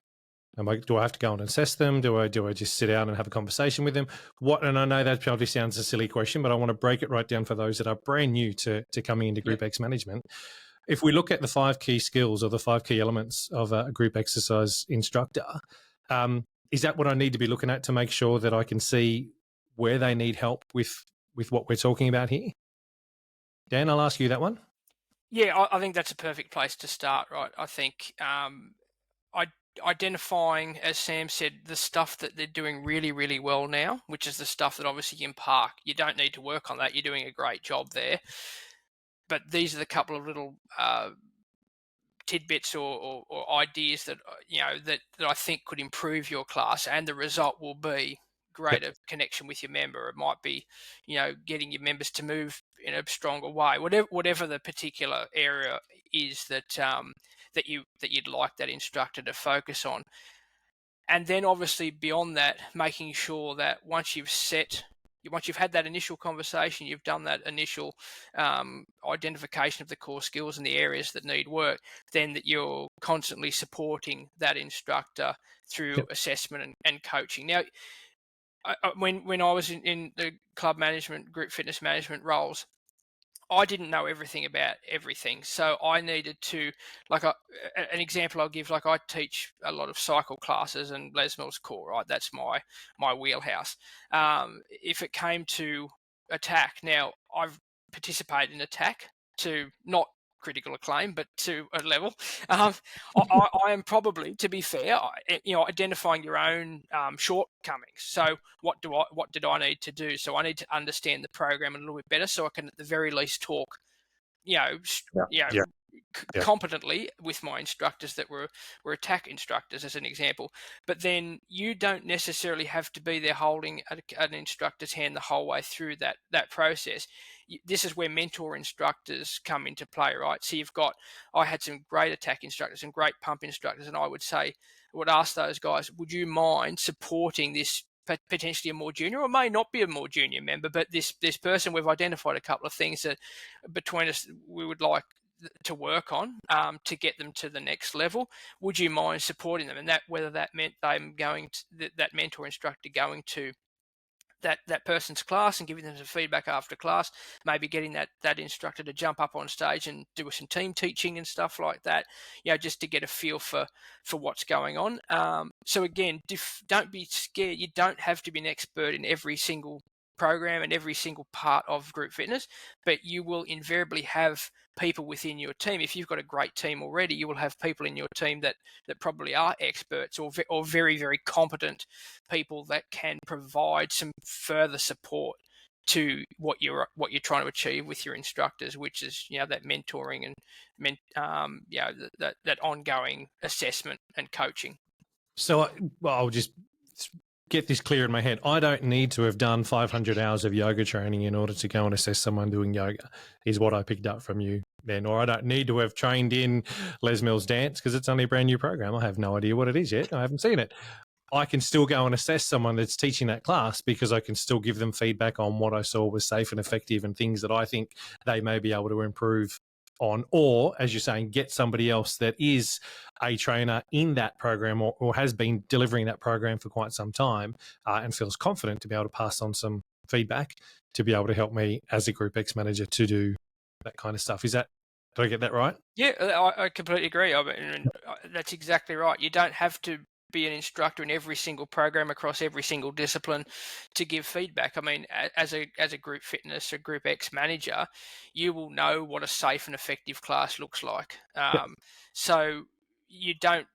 Do I have to go and assess them? Do I just sit down and have a conversation with them? And I know that probably sounds a silly question, but I want to break it right down for those that are brand new to coming into GroupEX management. If we look at the 5 key skills or the 5 key elements of a group exercise instructor, is that what I need to be looking at to make sure that I can see where they need help with what we're talking about here? Dan, I'll ask you that one. Yeah, I think that's a perfect place to start, right? I think identifying, as Sam said, the stuff that they're doing really, really well now, which is the stuff that obviously in park, you don't need to work on that. You're doing a great job there. But these are the couple of little tidbits or ideas that that I think could improve your class, and the result will be greater connection with your member. It might be, getting your members to move in a stronger way, whatever the particular area is that you'd like that instructor to focus on. And then obviously beyond that, making sure that once you've had that initial conversation, you've done that initial identification of the core skills and the areas that need work, then that you're constantly supporting that instructor through assessment and coaching. Now, when I was in the club management, group fitness management roles, I didn't know everything about everything. So I needed to, an example I'll give, I teach a lot of cycle classes and Les Mills core, right? That's my wheelhouse. If it came to attack, now I've participated in attack to not critical acclaim, but to a level. I am probably, to be fair, identifying your own shortcomings. So what did I need to do? So I need to understand the program a little bit better, so I can at the very least talk, competently with my instructors that were attack instructors, as an example. But then you don't necessarily have to be there holding an instructor's hand the whole way through that process. This is where mentor instructors come into play, right? So I had some great attack instructors and great pump instructors, and I would ask those guys, would you mind supporting this potentially a more junior, or may not be a more junior member, but this person, we've identified a couple of things that between us we would like to work on to get them to the next level. Would you mind supporting them? And that, whether that meant them going to that mentor instructor going to that person's class and giving them some feedback after class, maybe getting that instructor to jump up on stage and do some team teaching and stuff like that, just to get a feel for what's going on. So again, don't be scared. You don't have to be an expert in every single program and every single part of group fitness, but you will invariably have people within your team. If you've got a great team already, you will have people in your team that probably are experts or very, very competent people that can provide some further support to what you're trying to achieve with your instructors, which is that mentoring and that ongoing assessment and coaching. So I'll just get this clear in my head. I don't need to have done 500 hours of yoga training in order to go and assess someone doing yoga, is what I picked up from you then. Or I don't need to have trained in Les Mills dance because it's only a brand new program. I have no idea what it is yet. I haven't seen it. I can still go and assess someone that's teaching that class because I can still give them feedback on what I saw was safe and effective and things that I think they may be able to improve on, or as you're saying, get somebody else that is a trainer in that program or has been delivering that program for quite some time and feels confident to be able to pass on some feedback to be able to help me as a GROUPEX manager to do that kind of stuff. Did I get that right? Yeah, I completely agree. I mean, that's exactly right. You don't have to be an instructor in every single program across every single discipline to give feedback. I mean, as a group fitness or GROUPEX manager, you will know what a safe and effective class looks like. So you don't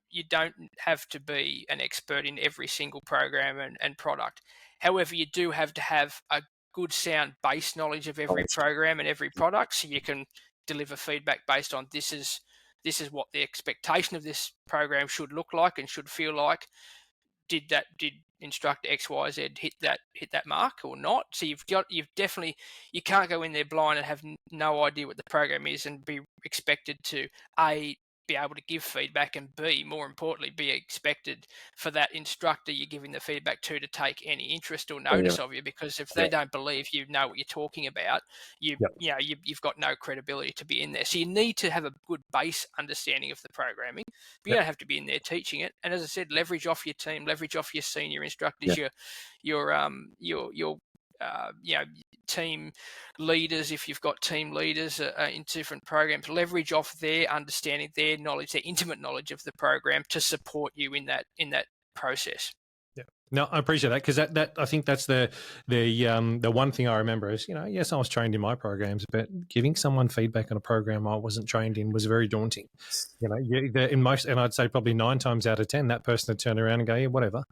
have to be an expert in every single program and product. However, you do have to have a good sound base knowledge of every program and every product, so you can deliver feedback based on this is what the expectation of this program should look like and should feel like. Did instructor XYZ hit that mark or not? So you can't go in there blind and have no idea what the program is and be expected to be able to give feedback, and B, more importantly, be expected for that instructor you're giving the feedback to take any interest or notice of you, because if they don't believe you know what you're talking about, you've got no credibility to be in there. So you need to have a good base understanding of the programming, but you don't have to be in there teaching it. And as I said, leverage off your team, leverage off your senior instructors, your team leaders, if you've got team leaders in different programs, leverage off their understanding, their knowledge, their intimate knowledge of the program to support you in that process. Yeah, no, I appreciate that, because that I think that's the one thing I remember is, yes, I was trained in my programs, but giving someone feedback on a program I wasn't trained in was very daunting. In most, and I'd say probably 9 times out of 10, that person would turn around and go, yeah, whatever.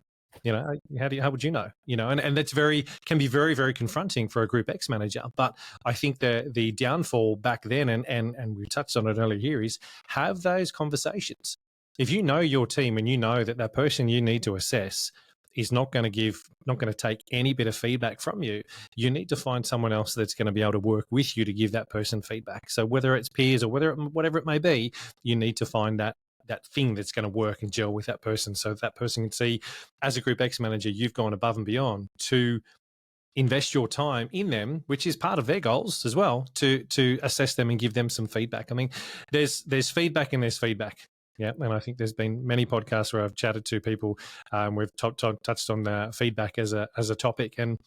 How would you know? And that's can be very, very confronting for a GROUPEX manager. But I think the downfall back then, and we touched on it earlier here, is have those conversations. If you know your team and you know that person you need to assess is not going to take any bit of feedback from you, you need to find someone else that's going to be able to work with you to give that person feedback. So whether it's peers or whatever it may be, you need to find that thing that's going to work and gel with that person, so that person can see, as a GROUPEX manager, you've gone above and beyond to invest your time in them, which is part of their goals as well, to assess them and give them some feedback. I mean, there's feedback and there's feedback. Yeah, and I think there's been many podcasts where I've chatted to people. We've touched on the feedback as a topic, and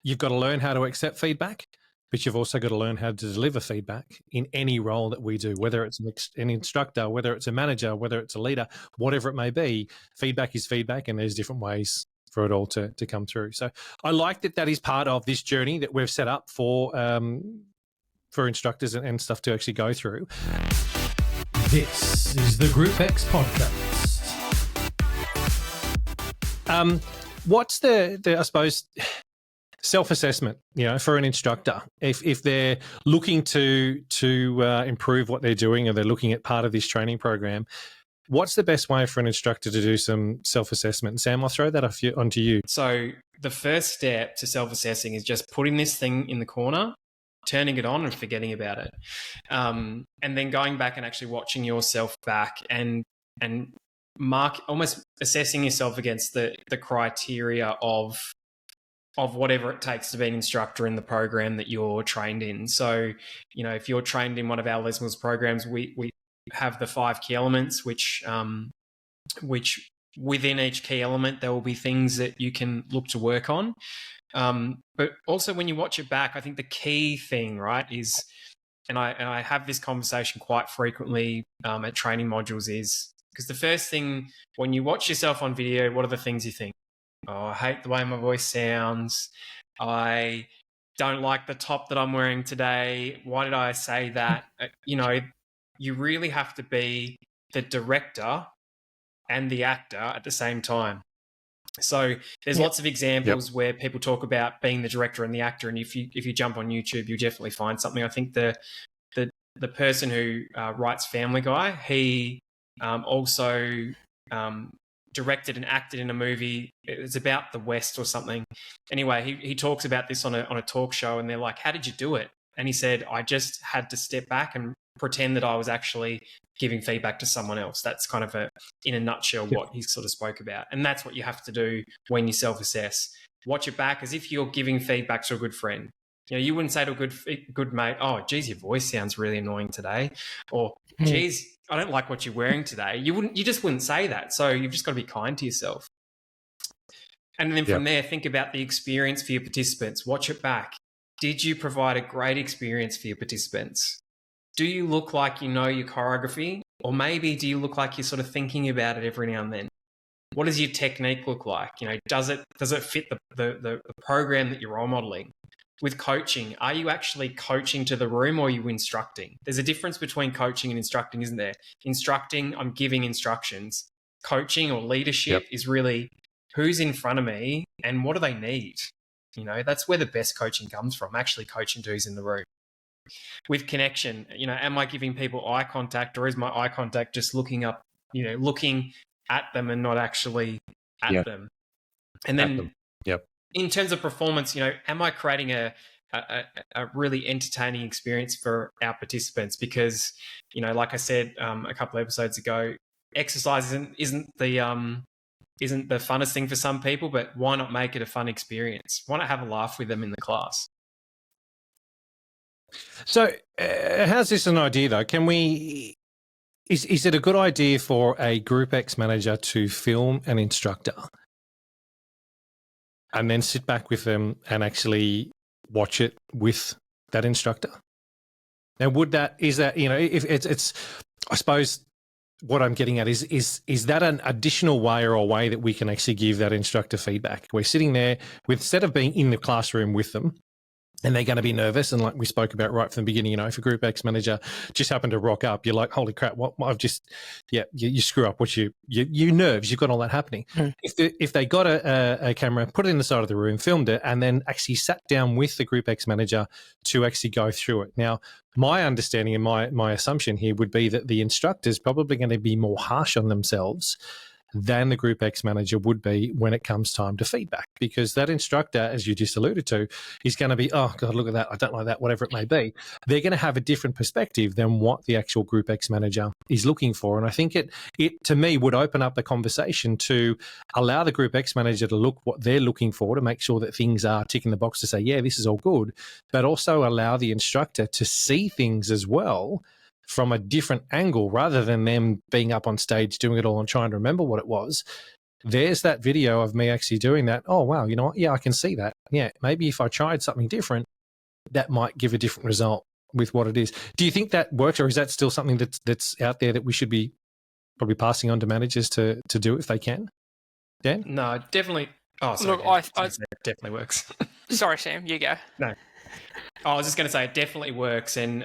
you've got to learn how to accept feedback, but you've also got to learn how to deliver feedback in any role that we do, whether it's an instructor, whether it's a manager, whether it's a leader, whatever it may be. Feedback is feedback, and there's different ways for it all to come through. So I like that is part of this journey that we've set up for instructors and stuff to actually go through. This is the GROUPEX Podcast. What's the I suppose, self-assessment, for an instructor, if they're looking to improve what they're doing, or they're looking at part of this training program, what's the best way for an instructor to do some self-assessment? Sam, I'll throw that onto you. So the first step to self-assessing is just putting this thing in the corner, turning it on and forgetting about it. And then going back and actually watching yourself back and almost assessing yourself against the criteria of whatever it takes to be an instructor in the program that you're trained in. So, if you're trained in one of our Les Mills programs, we have the 5 key elements, which within each key element, there will be things that you can look to work on. But also when you watch it back, I think the key thing, right, is, and I have this conversation quite frequently at training modules, is because the first thing when you watch yourself on video, what are the things you think? Oh, I hate the way my voice sounds. I don't like the top that I'm wearing today. Why did I say that? You really have to be the director and the actor at the same time. So there's lots of examples where people talk about being the director and the actor, and if you jump on YouTube, you'll definitely find something. I think the person who writes Family Guy, he also directed and acted in a movie. It was about the West or something. Anyway, he talks about this on a talk show, and they're like, "How did you do it?" And he said, "I just had to step back and pretend that I was actually giving feedback to someone else." That's kind of in a nutshell what he sort of spoke about. And that's what you have to do when you self-assess. Watch it back as if you're giving feedback to a good friend. You wouldn't say to a good mate, "Oh, geez, your voice sounds really annoying today," or "Geez, I don't like what you're wearing today." You just wouldn't say that. So you've just got to be kind to yourself. And then from there, think about the experience for your participants. Watch it back. Did you provide a great experience for your participants? Do you look like you know your choreography? Or maybe do you look like you're sort of thinking about it every now and then? What does your technique look like? Does it fit the program that you're role modeling? With coaching, are you actually coaching to the room, or are you instructing? There's a difference between coaching and instructing, isn't there? Instructing, I'm giving instructions. Coaching or leadership is really who's in front of me and what do they need? That's where the best coaching comes from, actually coaching to who's in the room. With connection, am I giving people eye contact, or is my eye contact just looking up, looking at them and not actually at them? And then in terms of performance, am I creating a really entertaining experience for our participants? Because, like I said a couple of episodes ago, exercise isn't the funnest thing for some people, but why not make it a fun experience? Why not have a laugh with them in the class? So how's this an idea though? Is it a good idea for a GROUPEX manager to film an instructor and then sit back with them and actually watch it with that instructor? Now, if it's, I suppose what I'm getting at is that an additional way or a way that we can actually give that instructor feedback? We're sitting there instead of being in the classroom with them, and they're going to be nervous. And like we spoke about right from the beginning, if a GROUPEX manager just happened to rock up, you're like, holy crap, what I've just, you screw up what you nerves, you've got all that happening. If they got a camera, put it in the side of the room, filmed it, and then actually sat down with the GROUPEX manager to actually go through it. Now, my understanding and my assumption here would be that the instructor's probably going to be more harsh on themselves than the GROUPEX manager would be when it comes time to feedback, because that instructor, as you just alluded to, is going to be, oh God, look at that, I don't like that, whatever it may be. They're going to have a different perspective than what the actual GROUPEX manager is looking for. And I think it to me would open up the conversation to allow the GROUPEX manager to look what they're looking for, to make sure that things are ticking the box to say, yeah, this is all good, but also allow the instructor to see things as well from a different angle, rather than them being up on stage doing it all and trying to remember what it was. There's that video of me actually doing that. Oh, wow, you know what? Yeah, I can see that. Yeah, maybe if I tried something different, that might give a different result with what it is. Do you think that works, or is that still something that's out there that we should be probably passing on to managers to do if they can? Dan? No, definitely. Oh, sorry. Look, it definitely works. Sorry, Sam, you go. No. I was just going to say it definitely works, and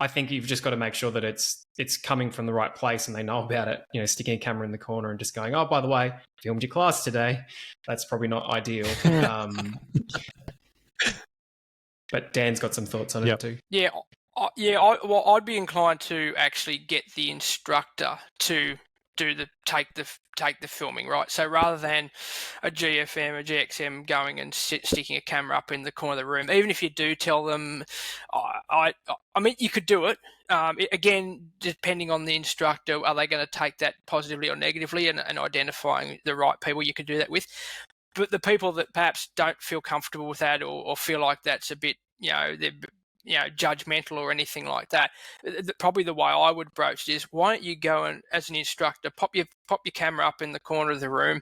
I think you've just got to make sure that it's coming from the right place and they know about it. Sticking a camera in the corner and just going, oh, by the way, filmed your class today. That's probably not ideal. But Dan's got some thoughts on it too. Yeah, I'd be inclined to actually get the instructor to take the filming, right? So rather than a GFM, a GXM going and sticking a camera up in the corner of the room, even if you do tell them, I mean, you could do it. Again, depending on the instructor, are they going to take that positively or negatively, and identifying the right people you could do that with. But the people that perhaps don't feel comfortable with that, or feel like that's a bit, they're judgmental or anything like that, probably the way I would broach it is, why don't you go and, as an instructor, pop your camera up in the corner of the room,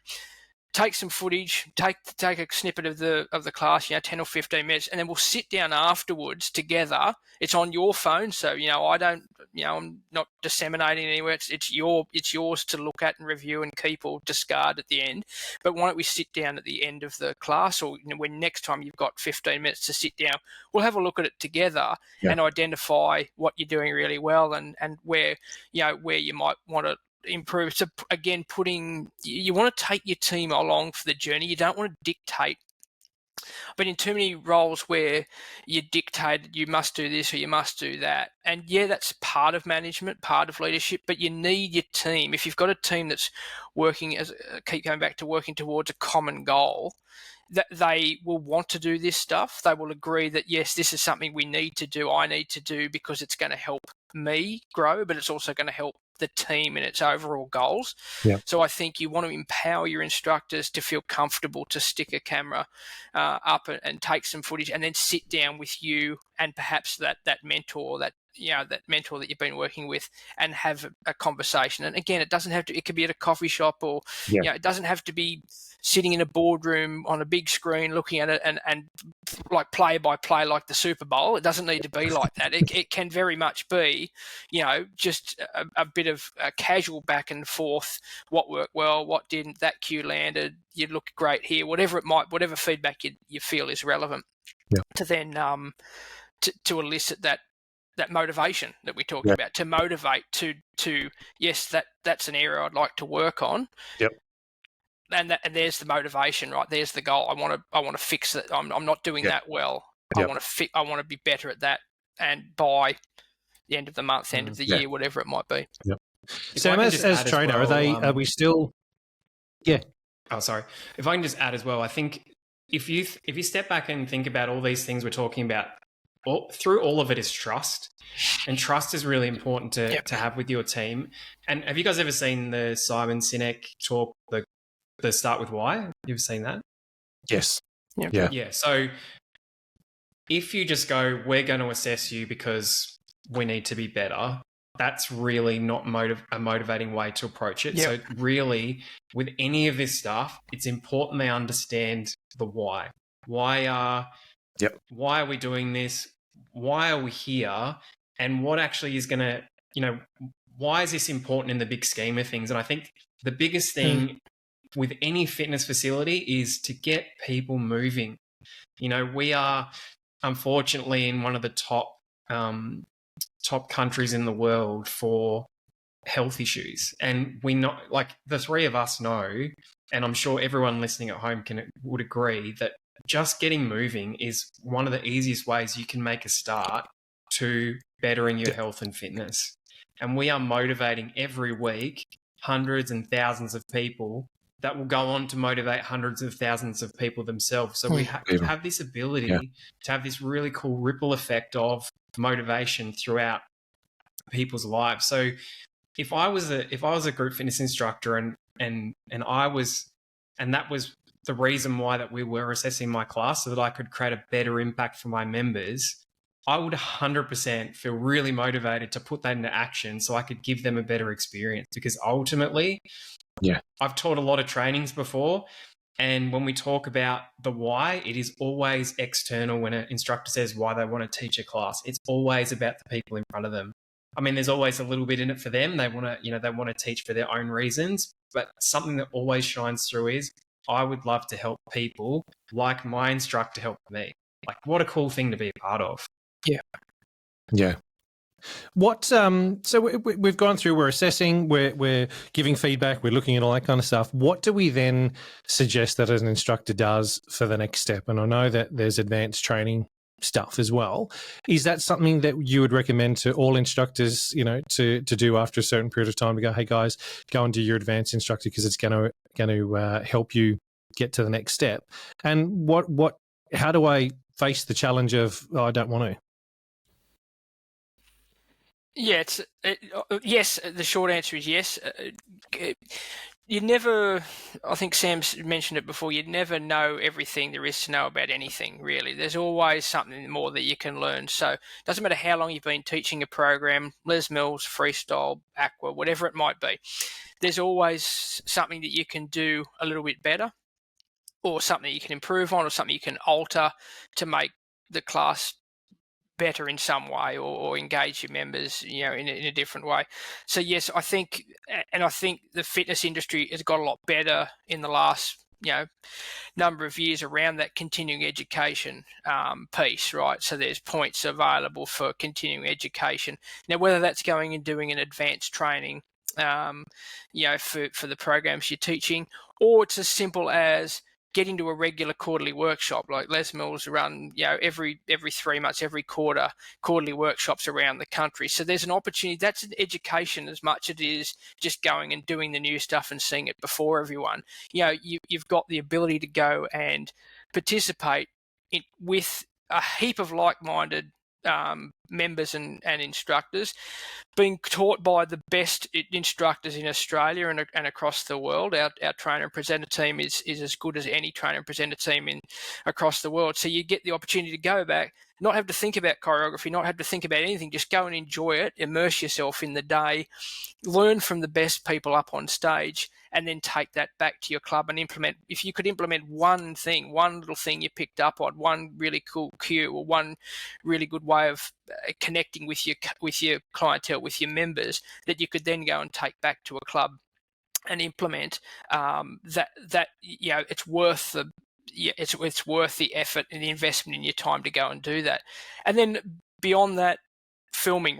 take some footage, take a snippet of the class, 10 or 15 minutes, and then we'll sit down afterwards together. It's on your phone, so I don't, I'm not disseminating anywhere. It's yours to look at and review and keep or discard at the end. But why don't we sit down at the end of the class, or when next time you've got 15 minutes to sit down, we'll have a look at it together and identify what you're doing really well and where you might want to improve. So again, you want to take your team along for the journey. You don't want to dictate. But in too many roles where you dictate, you must do this or you must do that. And that's part of management, part of leadership, but you need your team. If you've got a team that's working, keep going back to working towards a common goal, that they will want to do this stuff. They will agree that, yes, this is something we need to do, I need to do, because it's going to help me grow, but it's also going to help the team in its overall goals. So I think you want to empower your instructors to feel comfortable to stick a camera up and take some footage, and then sit down with you and perhaps that mentor, that mentor that you've been working with, and have a conversation. And again, it doesn't have to, it could be at a coffee shop, or it doesn't have to be sitting in a boardroom on a big screen looking at it and like play by play like the Super Bowl. It doesn't need to be like that. It can very much be, just a bit of a casual back and forth. What worked well, what didn't, that cue landed, you look great here, whatever whatever feedback you feel is relevant to then to elicit that motivation that we talked about, to motivate to yes, that's an area I'd like to work on. And there's the motivation, right? There's the goal. I want to fix it. I'm not doing that well. I want to be better at that. And by the end of the month, end of the year, whatever it might be. Sam, as trainer, are we still? Oh, sorry. If I can just add as well, I think if you step back and think about all these things we're talking about, through all of it is trust, and trust is really important to have with your team. And have you guys ever seen the Simon Sinek talk, the Start With Why? You've seen that? Yes. Yeah. So if you just go, we're going to assess you because we need to be better, that's really not a motivating way to approach it. So really, with any of this stuff, it's important they understand the why. Why are we doing this? Why are we here? And what actually is going to, why is this important in the big scheme of things? And I think the biggest thing with any fitness facility is to get people moving. We are unfortunately in one of the top countries in the world for health issues. And we know, like the three of us know, and I'm sure everyone listening at home would agree, that just getting moving is one of the easiest ways you can make a start to bettering your health and fitness. And we are motivating every week hundreds and thousands of people that will go on to motivate hundreds of thousands of people themselves. So we have this ability to have this really cool ripple effect of motivation throughout people's lives. So if I was a group fitness instructor and that was the reason why that we were assessing my class, so that I could create a better impact for my members, I would 100% feel really motivated to put that into action so I could give them a better experience. Because ultimately, I've taught a lot of trainings before, and when we talk about the why, it is always external. When an instructor says why they want to teach a class, it's always about the people in front of them. I mean, there's always a little bit in it for them. They want to teach for their own reasons, but something that always shines through is, I would love to help people like my instructor helped me. Like, what a cool thing to be a part of. Yeah. What so we've gone through, we're assessing, we're giving feedback, we're looking at all that kind of stuff. What do we then suggest that an instructor does for the next step? And I know that there's advanced training stuff as well. Is that something that you would recommend to all instructors, to do after a certain period of time, to go, hey guys, go and do your advanced instructor because it's going to help you get to the next step? And how do I face the challenge of, I don't want to? Yeah, yes. The short answer is yes. You never, I think Sam's mentioned it before, you'd never know everything there is to know about anything, really. There's always something more that you can learn. So it doesn't matter how long you've been teaching a program, Les Mills, freestyle, aqua, whatever it might be. There's always something that you can do a little bit better, or something you can improve on, or something you can alter to make the class better in some way, or engage your members, in a different way. So yes, I think the fitness industry has got a lot better in the last, number of years around that continuing education piece, right? So there's points available for continuing education. Now, whether that's going and doing an advanced training, for the programs you're teaching, or it's as simple as getting to a regular quarterly workshop. Like Les Mills run, every 3 months, every quarterly workshops around the country. So there's an opportunity. That's an education as much as it is just going and doing the new stuff and seeing it before everyone. You've got the ability to go and participate with a heap of like-minded members and instructors, being taught by the best instructors in Australia and across the world. Our trainer and presenter team is as good as any trainer and presenter team across the world. So you get the opportunity to go back, not have to think about choreography, not have to think about anything, just go and enjoy it, immerse yourself in the day, learn from the best people up on stage, and then take that back to your club and implement. If you could implement one little thing you picked up on, one really cool cue, or one really good way of connecting with your clientele, with your members, that you could then go and take back to a club and implement, it's worth it's worth the effort and the investment in your time to go and do that. And then beyond that,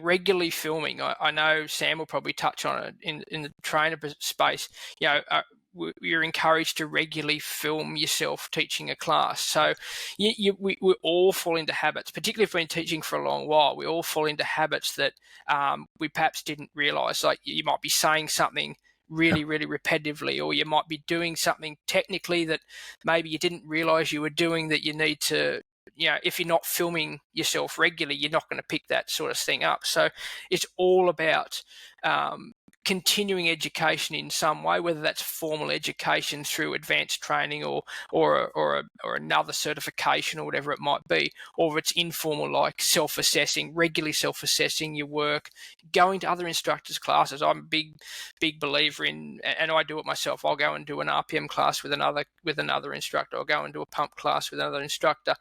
regularly filming. I know Sam will probably touch on it in the trainer space. You're encouraged to regularly film yourself teaching a class. So we all fall into habits, particularly if we've been teaching for a long while. We all fall into habits that we perhaps didn't realise. Like you might be saying something really, really repetitively, or you might be doing something technically that maybe you didn't realise you were doing, that you need to, if you're not filming yourself regularly, you're not going to pick that sort of thing up. So it's all about continuing education in some way, whether that's formal education through advanced training or another certification or whatever it might be, or if it's informal, like regularly self-assessing your work, going to other instructors' classes. I'm a big believer in, and I do it myself. I'll go and do an RPM class with another instructor. I'll go and do a pump class with another instructor,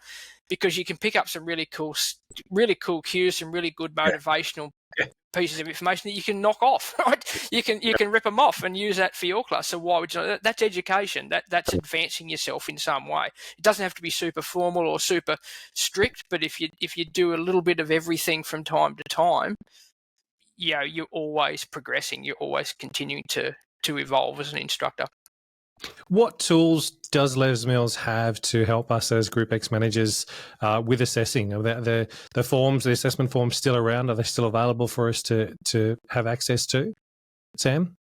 because you can pick up some really cool cues, some really good motivational pieces of information that you can knock off, right? You can rip them off and use that for your class. So why would you? That's education. That's advancing yourself in some way. It doesn't have to be super formal or super strict, but if you do a little bit of everything from time to time, you're always progressing. You're always continuing to evolve as an instructor. What tools does Les Mills have to help us as GROUPEX managers with assessing? Are the forms, the assessment forms, still around? Are they still available for us to have access to? Sam?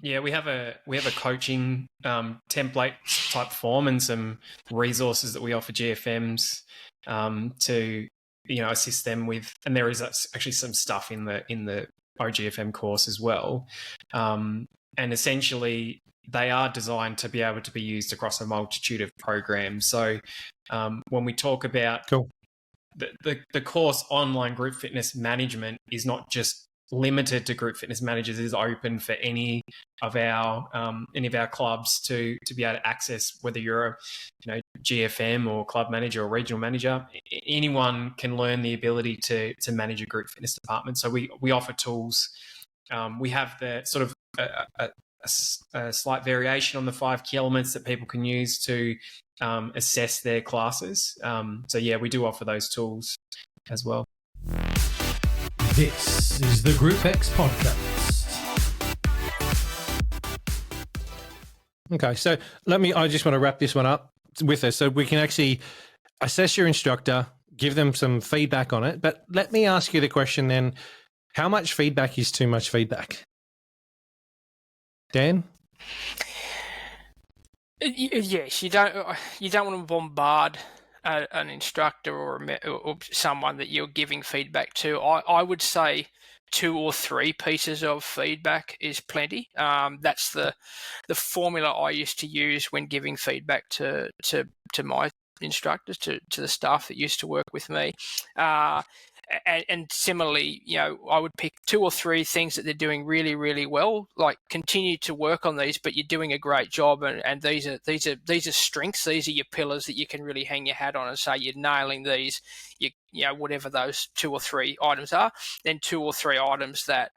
Yeah, we have a coaching template type form and some resources that we offer GFMs to assist them with, and there is actually some stuff in the OGFM course as well, and essentially they are designed to be able to be used across a multitude of programs. So when we talk about the course online group fitness management is not just limited to group fitness managers, it is open for any of our clubs to be able to access, whether you're a GFM or club manager or regional manager. Anyone can learn the ability to manage a group fitness department. So we offer tools. We have the sort of a slight variation on the 5 key elements that people can use to assess their classes. So yeah, we do offer those tools as well. This is the GROUPEX Podcast. Okay, so I just want to wrap this one up with us so we can actually assess your instructor, give them some feedback on it. But let me ask you the question then, how much feedback is too much feedback? Dan? Yes, you don't want to bombard an instructor or someone that you're giving feedback to. I would say 2 or 3 pieces of feedback is plenty. That's the formula I used to use when giving feedback to my instructors, to the staff that used to work with me. And similarly, I would pick 2 or 3 things that they're doing really, really well. Like, continue to work on these, but you're doing a great job. And these are strengths. These are your pillars that you can really hang your hat on and say you're nailing these. Whatever those 2 or 3 items are, then 2 or 3 items that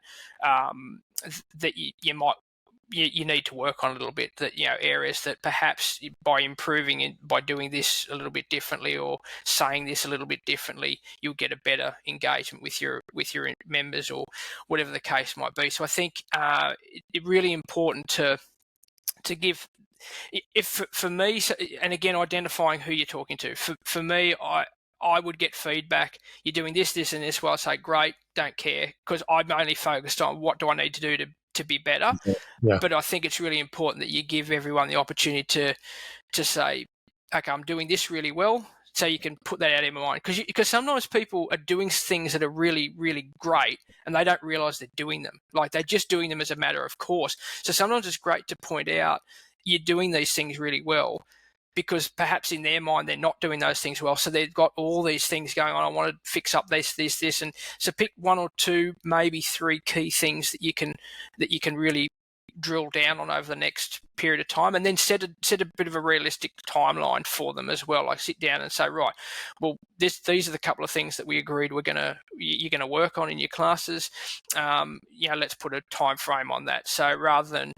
that you might. You need to work on a little bit, that areas that perhaps by improving it, by doing this a little bit differently or saying this a little bit differently, you'll get a better engagement with your members or whatever the case might be. So I think it's really important to give, if for me, and again, identifying who you're talking to. For me, I would get feedback. You're doing this, this, and this. Well, I say, great, don't care, because I'm only focused on what do I need to do to be better. Yeah. But I think it's really important that you give everyone the opportunity to say, okay, I'm doing this really well, so you can put that out in my mind. Because sometimes people are doing things that are really, really great and they don't realise they're doing them. Like, they're just doing them as a matter of course. So sometimes it's great to point out you're doing these things really well, because perhaps in their mind they're not doing those things well. So they've got all these things going on. I want to fix up this. And so pick 1 or 2, maybe 3 key things that you can really drill down on over the next period of time, and then set a bit of a realistic timeline for them as well. Like, sit down and say, right, well, these are the couple of things that we agreed you're gonna work on in your classes. Let's put a time frame on that. So rather than,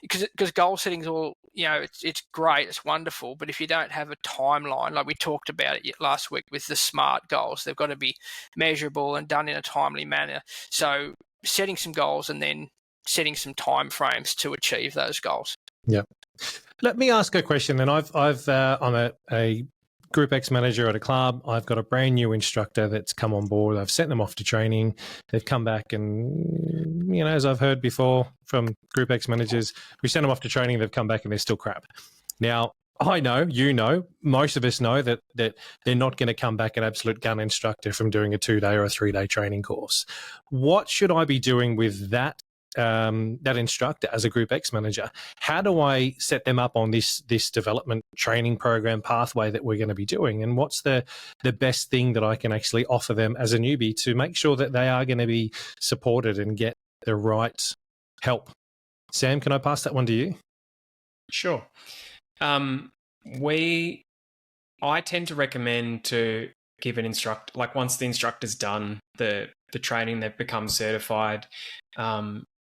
because goal setting is all, it's great, it's wonderful, but if you don't have a timeline, like we talked about it last week with the SMART goals, they've got to be measurable and done in a timely manner. So setting some goals and then setting some time frames to achieve those goals. Yeah. Let me ask a question then. I'm a GROUPEX manager at a club. I've got a brand new instructor that's come on board. I've sent them off to training. They've come back and, as I've heard before from GROUPEX managers, we send them off to training, they've come back and they're still crap. Now, I know, most of us know that they're not going to come back an absolute gun instructor from doing a 2-day or a 3-day training course. What should I be doing with that instructor as a GROUPEX manager? How do I set them up on this development training program pathway that we're going to be doing? And what's the best thing that I can actually offer them as a newbie to make sure that they are going to be supported and get the right help? Sam, can I pass that one to you? Sure. I tend to recommend to give an instructor, like, once the instructor's done the training, they've become certified.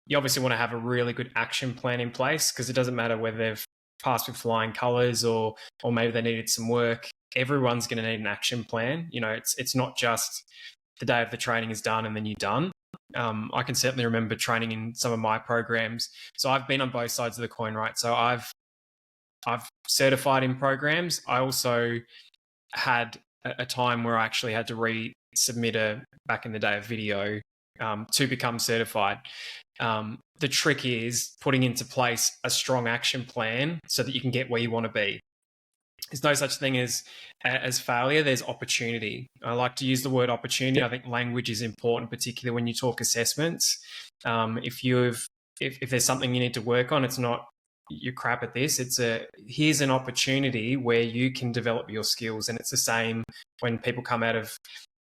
You obviously want to have a really good action plan in place, because it doesn't matter whether they've passed with flying colours or maybe they needed some work. Everyone's going to need an action plan. It's not just the day of the training is done and then you're done. I can certainly remember training in some of my programs. So I've been on both sides of the coin, right? So I've certified in programs. I also had a time where I actually had to resubmit back in the day, a video to become certified. The trick is putting into place a strong action plan so that you can get where you want to be. There's no such thing as failure. There's opportunity. I like to use the word opportunity. I think language is important, particularly when you talk assessments. If there's something you need to work on, it's not you're crap at this. Here's an opportunity where you can develop your skills. And it's the same when people come out of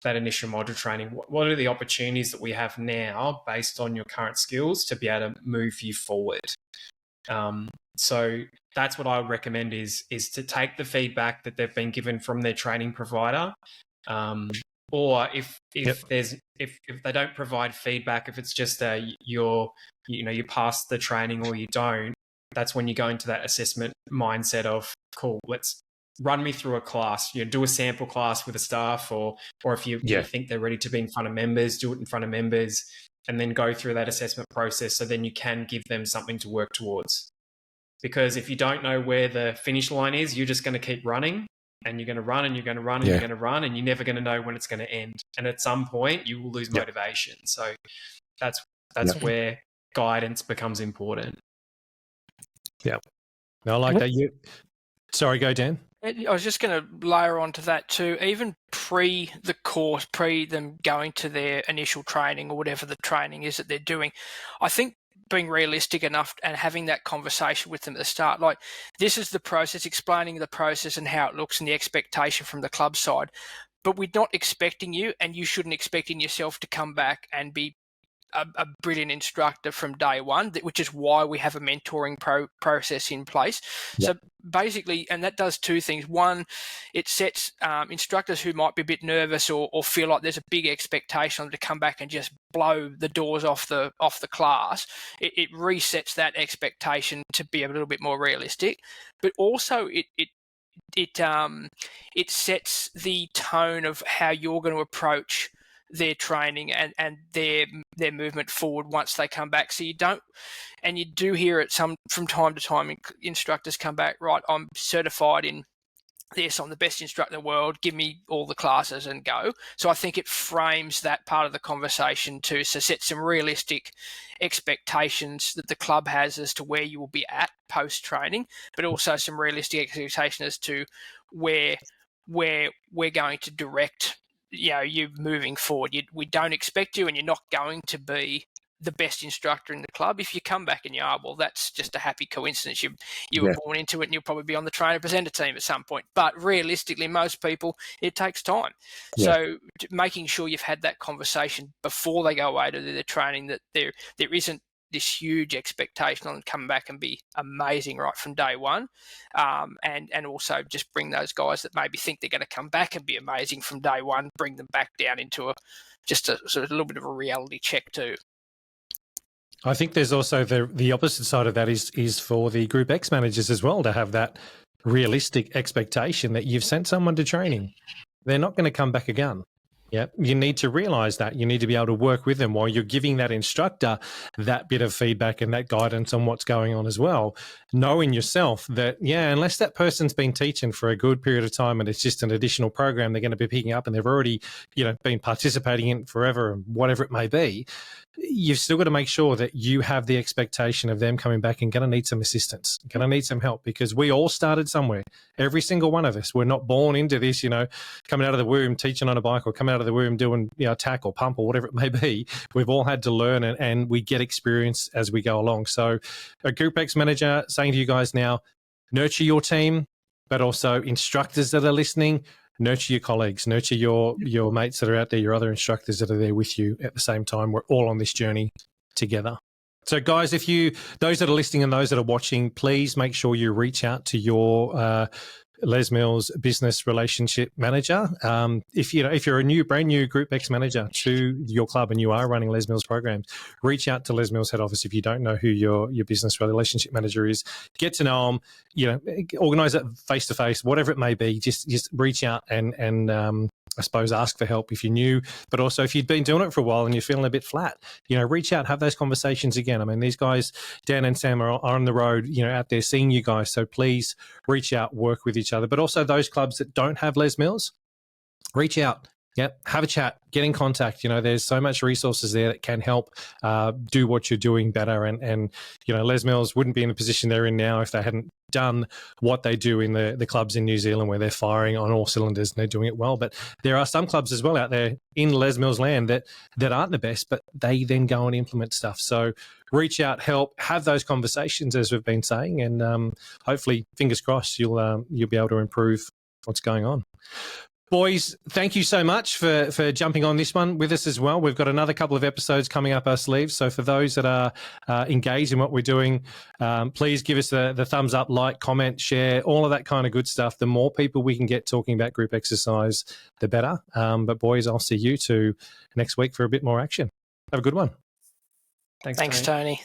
that initial module training. What are the opportunities that we have now based on your current skills to be able to move you forward? So that's what I would recommend is to take the feedback that they've been given from their training provider. Or if they don't provide feedback, if it's just you pass the training or you don't, that's when you go into that assessment mindset of, cool, let's run me through a class, do a sample class with the staff, or if you think they're ready to be in front of members, do it in front of members, and then go through that assessment process so then you can give them something to work towards. Because if you don't know where the finish line is, you're just going to keep running, and you're going to run and you're going to run and you're going to run, and you're never going to know when it's going to end. And at some point you will lose motivation. So that's where guidance becomes important. Yeah. I like that. Sorry, go Dan. I was just going to layer onto that too. Even pre the course, pre them going to their initial training or whatever the training is that they're doing, I think being realistic enough and having that conversation with them at the start, like this is the process, explaining the process and how it looks and the expectation from the club side. But we're not expecting you, and you shouldn't expecting yourself to come back and be a brilliant instructor from day one, which is why we have a mentoring process in place. So basically, and that does two things. One, it sets instructors who might be a bit nervous or feel like there's a big expectation on them to come back and just blow the doors off the class. It resets that expectation to be a little bit more realistic, but also it sets the tone of how you're going to approach their training and their movement forward once they come back. So you do hear it from time to time, instructors come back, right, I'm certified in this, I'm the best instructor in the world, give me all the classes and go. So I think it frames that part of the conversation too. So set some realistic expectations that the club has as to where you will be at post-training, but also some realistic expectations as to where we're going to direct you moving forward. We don't expect you, and you're not going to be the best instructor in the club. If you come back and you are, well, that's just a happy coincidence. You were born into it, and you'll probably be on the trainer presenter team at some point. But realistically, most people, it takes time. So making sure you've had that conversation before they go away to their training, that there isn't this huge expectation on them coming back and be amazing right from day one, and also just bring those guys that maybe think they're going to come back and be amazing from day one, bring them back down into a sort of a little bit of a reality check too. I think there's also the opposite side of that is for the Group X managers as well, to have that realistic expectation that you've sent someone to training. They're not going to come back again. Yeah, you need to realize that. You need to be able to work with them while you're giving that instructor that bit of feedback and that guidance on what's going on as well. Knowing yourself that, unless that person's been teaching for a good period of time and it's just an additional program they're going to be picking up and they've already, been participating in it forever, whatever it may be, you've still got to make sure that you have the expectation of them coming back and going to need some assistance, going to need some help, because we all started somewhere. Every single one of us. We're not born into this, coming out of the womb, teaching on a bike, or coming out of the womb doing, tack or pump or whatever it may be. We've all had to learn, and we get experience as we go along. So a Group X manager saying to you guys now, nurture your team, but also instructors that are listening, nurture your colleagues, nurture your mates that are out there, your other instructors that are there with you at the same time. We're all on this journey together. So guys, those that are listening and those that are watching, please make sure you reach out to your Les Mills business relationship manager. If you're a brand new Group X manager to your club and you are running Les Mills programs, reach out to Les Mills head office. If you don't know who your business relationship manager is, get to know them. Organize it face to face, whatever it may be. Just reach out and I suppose ask for help if you're new, but also if you've been doing it for a while and you're feeling a bit flat, reach out, have those conversations again. I mean, these guys, Dan and Sam, are on the road, out there seeing you guys. So please reach out, work with each other. But also those clubs that don't have Les Mills, reach out. Yep, have a chat, get in contact. There's so much resources there that can help do what you're doing better. And Les Mills wouldn't be in the position they're in now if they hadn't done what they do in the clubs in New Zealand, where they're firing on all cylinders and they're doing it well. But there are some clubs as well out there in Les Mills land that aren't the best, but they then go and implement stuff. So reach out, help, have those conversations, as we've been saying, and hopefully, fingers crossed, you'll be able to improve what's going on. Boys, thank you so much for jumping on this one with us as well. We've got another couple of episodes coming up our sleeves. So for those that are engaged in what we're doing, please give us the thumbs up, like, comment, share, all of that kind of good stuff. The more people we can get talking about group exercise, the better. But boys, I'll see you two next week for a bit more action. Have a good one. Thanks, Tony.